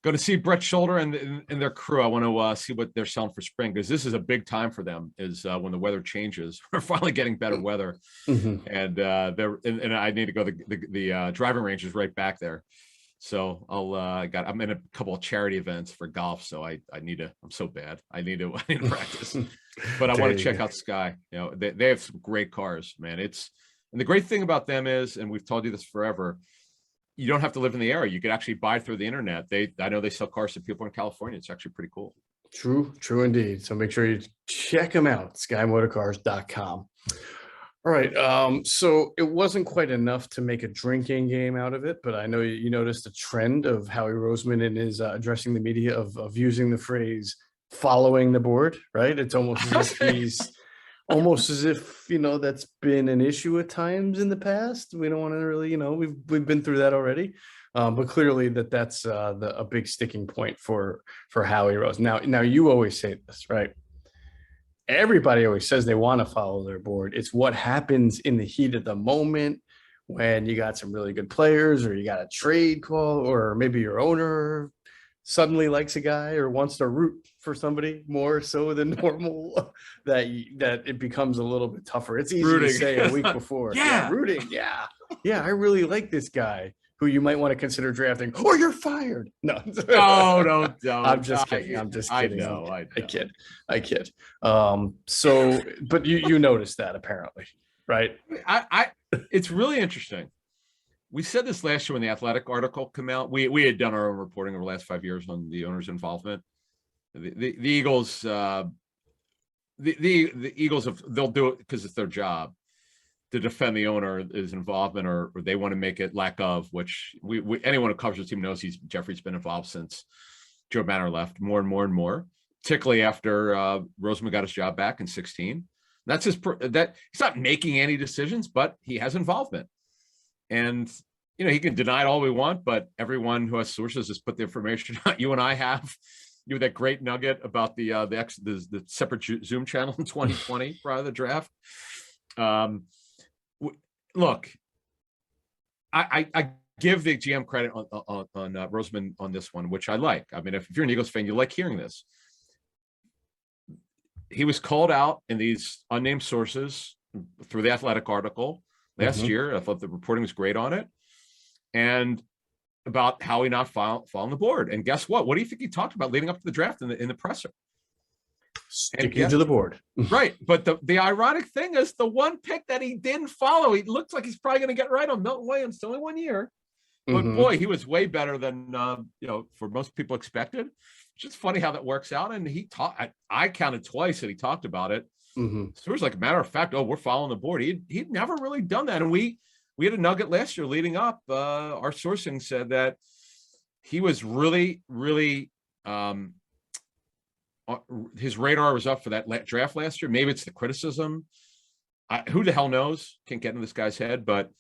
Going to see Brett Shoulder and their crew. I want to see what they're selling for spring, because this is a big time for them. Is when the weather changes. We're finally getting better weather, and I need to go. The driving range is right back there, so I'm in a couple of charity events for golf, so I need to. I'm so bad. I need to practice, but I want to check out Sky. You know, they have some great cars, man. And the great thing about them is, and we've told you this forever, you don't have to live in the area. You could actually buy through the internet. I know they sell cars to people in California. It's actually pretty cool. True indeed. So make sure you check them out, skymotorcars.com. All right. So it wasn't quite enough to make a drinking game out of it, but I know you noticed a trend of Howie Roseman in his addressing the media of using the phrase "following the board." Right? It's almost as if that's been an issue at times in the past. We don't want to really, we've been through that already. But clearly that's a big sticking point for Howie Rose. Now you always say this, right? Everybody always says they want to follow their board. It's what happens in the heat of the moment when you got some really good players, or you got a trade call, or maybe your owner suddenly likes a guy or wants to root for somebody more so than normal, that it becomes a little bit tougher. It's easy to say a week before. Rooting. Yeah, I really like this guy who you might want to consider drafting, or you're fired. No, don't. I'm just kidding. I know. I kid. So, but you noticed that apparently, right? It's really interesting. We said this last year when the Athletic article came out. We had done our own reporting over the last 5 years on the owner's involvement. The Eagles, the Eagles, they'll do it because it's their job to defend the owner's involvement, or they want to make it lack of, which anyone who covers the team knows Jeffrey's been involved since Joe Banner left, more and more, particularly after Roseman got his job back in 2016. That's he's not making any decisions, but he has involvement. And, he can deny it all we want, but everyone who has sources has put the information out. You and I have. You had that great nugget about the separate Zoom channel in 2020 prior to the draft. Look, I give the GM credit on Roseman on this one, which I like. I mean, if you're an Eagles fan, you like hearing this. He was called out in these unnamed sources through the Athletic article last year. I thought the reporting was great on it, and about how he not following the board. And guess what? What do you think he talked about leading up to the draft in the presser? Sticking to the board. Right. But the ironic thing is, the one pick that he didn't follow, he looks like he's probably going to get right on Milton Williams. It's only 1 year. But boy, he was way better than, for most people expected. It's just funny how that works out. And I counted twice that he talked about it. So it was like a matter of fact, we're following the board. He'd never really done that. And we had a nugget last year leading up. Our sourcing said that he was really, really, his radar was up for that draft last year. Maybe it's the criticism. Who the hell knows? Can't get in this guy's head, but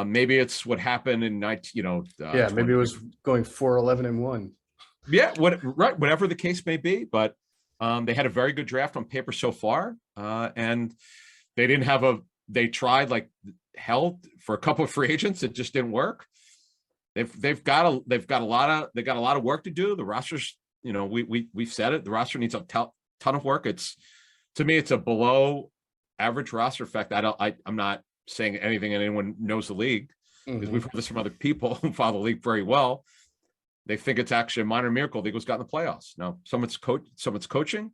maybe it's what happened in 19. Maybe it was going 4-11-1. Yeah, whatever the case may be, but they had a very good draft on paper so far, and they didn't have they tried like hell for a couple of free agents. It just didn't work. They've got a lot of work to do. The roster's, we've said it. The roster needs a ton of work. To me, it's a below average roster. In fact, I'm not saying anything, and anyone knows the league, because we've heard this from other people who follow the league very well. They think it's actually a minor miracle the Eagles got in the playoffs. Now, someone's coaching.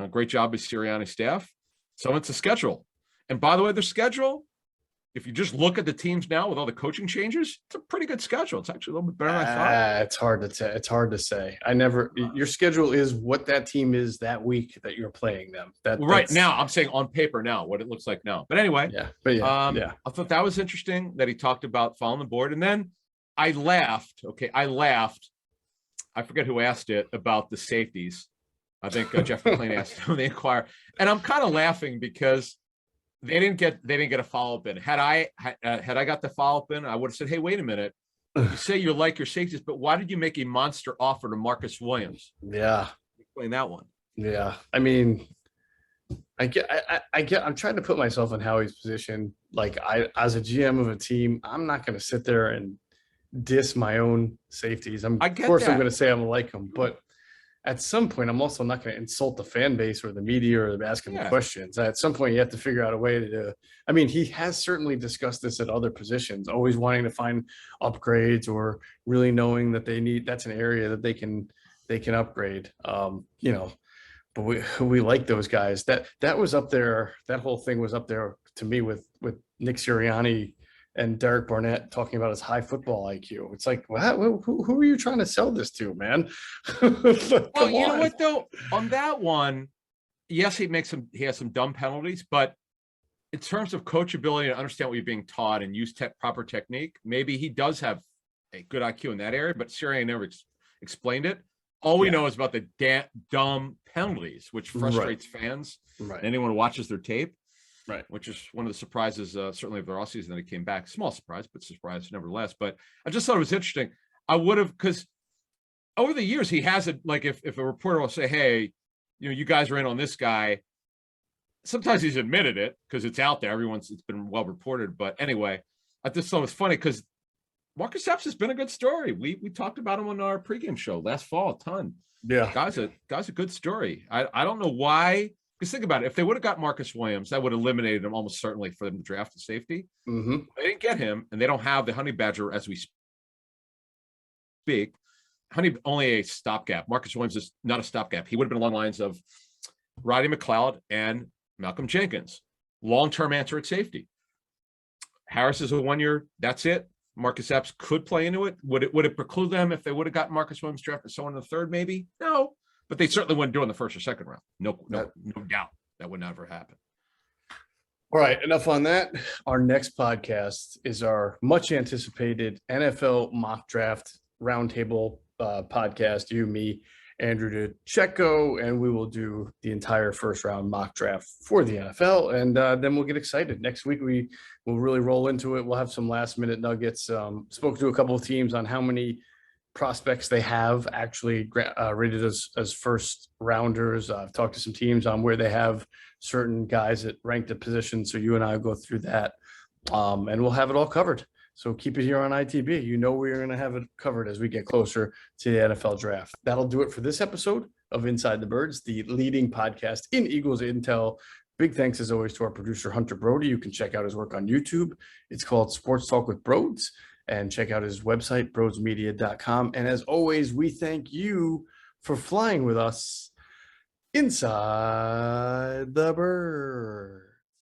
Great job by Sirianni's staff. Someone's the schedule. And by the way, their schedule, if you just look at the teams now with all the coaching changes, it's a pretty good schedule. It's actually a little bit better than I thought. It's hard to say. Your schedule is what that team is that week that you're playing them. Right now, I'm saying on paper now, what it looks like now. But anyway, I thought that was interesting that he talked about following the board. And then I laughed. I forget who asked it about the safeties. I think Geoff McClain asked when they inquire. And I'm kind of laughing because they didn't get a follow-up in. Had I got the follow-up in, I would have said, hey, wait a minute. You say you like your safeties, but why did you make a monster offer to Marcus Williams? Yeah. Explain that one. Yeah. I mean, I'm trying to put myself in Howie's position. Like as a GM of a team, I'm not going to sit there and diss my own safeties. Of I get course I'm that. going to say I'm like them, but at some point I'm also not going to insult the fan base or the media or asking the questions. At some point you have to figure out a way to, I mean, he has certainly discussed this at other positions, always wanting to find upgrades or really knowing that that's an area that they can upgrade. You know, but we like those guys. That was up there. That whole thing was up there to me with Nick Sirianni and Derek Barnett talking about his high football IQ. It's like, who are you trying to sell this to, man? Well, you know what though? On that one, yes, he has some dumb penalties, but in terms of coachability and understand what you're being taught and use proper technique, maybe he does have a good IQ in that area, but Sirianni never explained it. All we know is about the dumb penalties, which frustrates fans. Right. Anyone who watches their tape. Right. Which is one of the surprises, certainly of their offseason that he came back. Small surprise, but surprise nevertheless. But I just thought it was interesting. I would have, because over the years, he hasn't, like if a reporter will say, hey, you know, you guys are in on this guy. Sometimes he's admitted it because it's out there. It's been well reported. But anyway, I just thought it was funny because Marcus Epps has been a good story. We talked about him on our pregame show last fall a ton. Yeah. Guy's a good story. I don't know why. Because think about it. If they would have got Marcus Williams, that would have eliminated him almost certainly for them to draft a safety. Mm-hmm. They didn't get him, and they don't have the Honey Badger as we speak. Honey only a stopgap. Marcus Williams is not a stopgap. He would have been along the lines of Roddy McLeod and Malcolm Jenkins. Long-term answer at safety. Harris is a 1 year. That's it. Marcus Epps could play into it. Would it preclude them if they would have gotten Marcus Williams drafted someone in the third? Maybe no. But they certainly wouldn't do it in the first or second round. No doubt that would never happen. All right, enough on that. Our next podcast is our much anticipated NFL mock draft roundtable podcast. You, me, Andrew DeCecco, and we will do the entire first round mock draft for the NFL. And then we'll get excited. Next week, we will really roll into it. We'll have some last minute nuggets. Spoke to a couple of teams on how many prospects they have actually rated as first rounders. I've talked to some teams on where they have certain guys at ranked at positions. So you and I will go through that and we'll have it all covered. So keep it here on ITB. You know, we're going to have it covered as we get closer to the NFL draft. That'll do it for this episode of Inside the Birds, the leading podcast in Eagles Intel. Big thanks as always to our producer, Hunter Brody. You can check out his work on YouTube. It's called Sports Talk with Broads. And check out his website, broadsmedia.com. And as always, we thank you for flying with us inside the bird.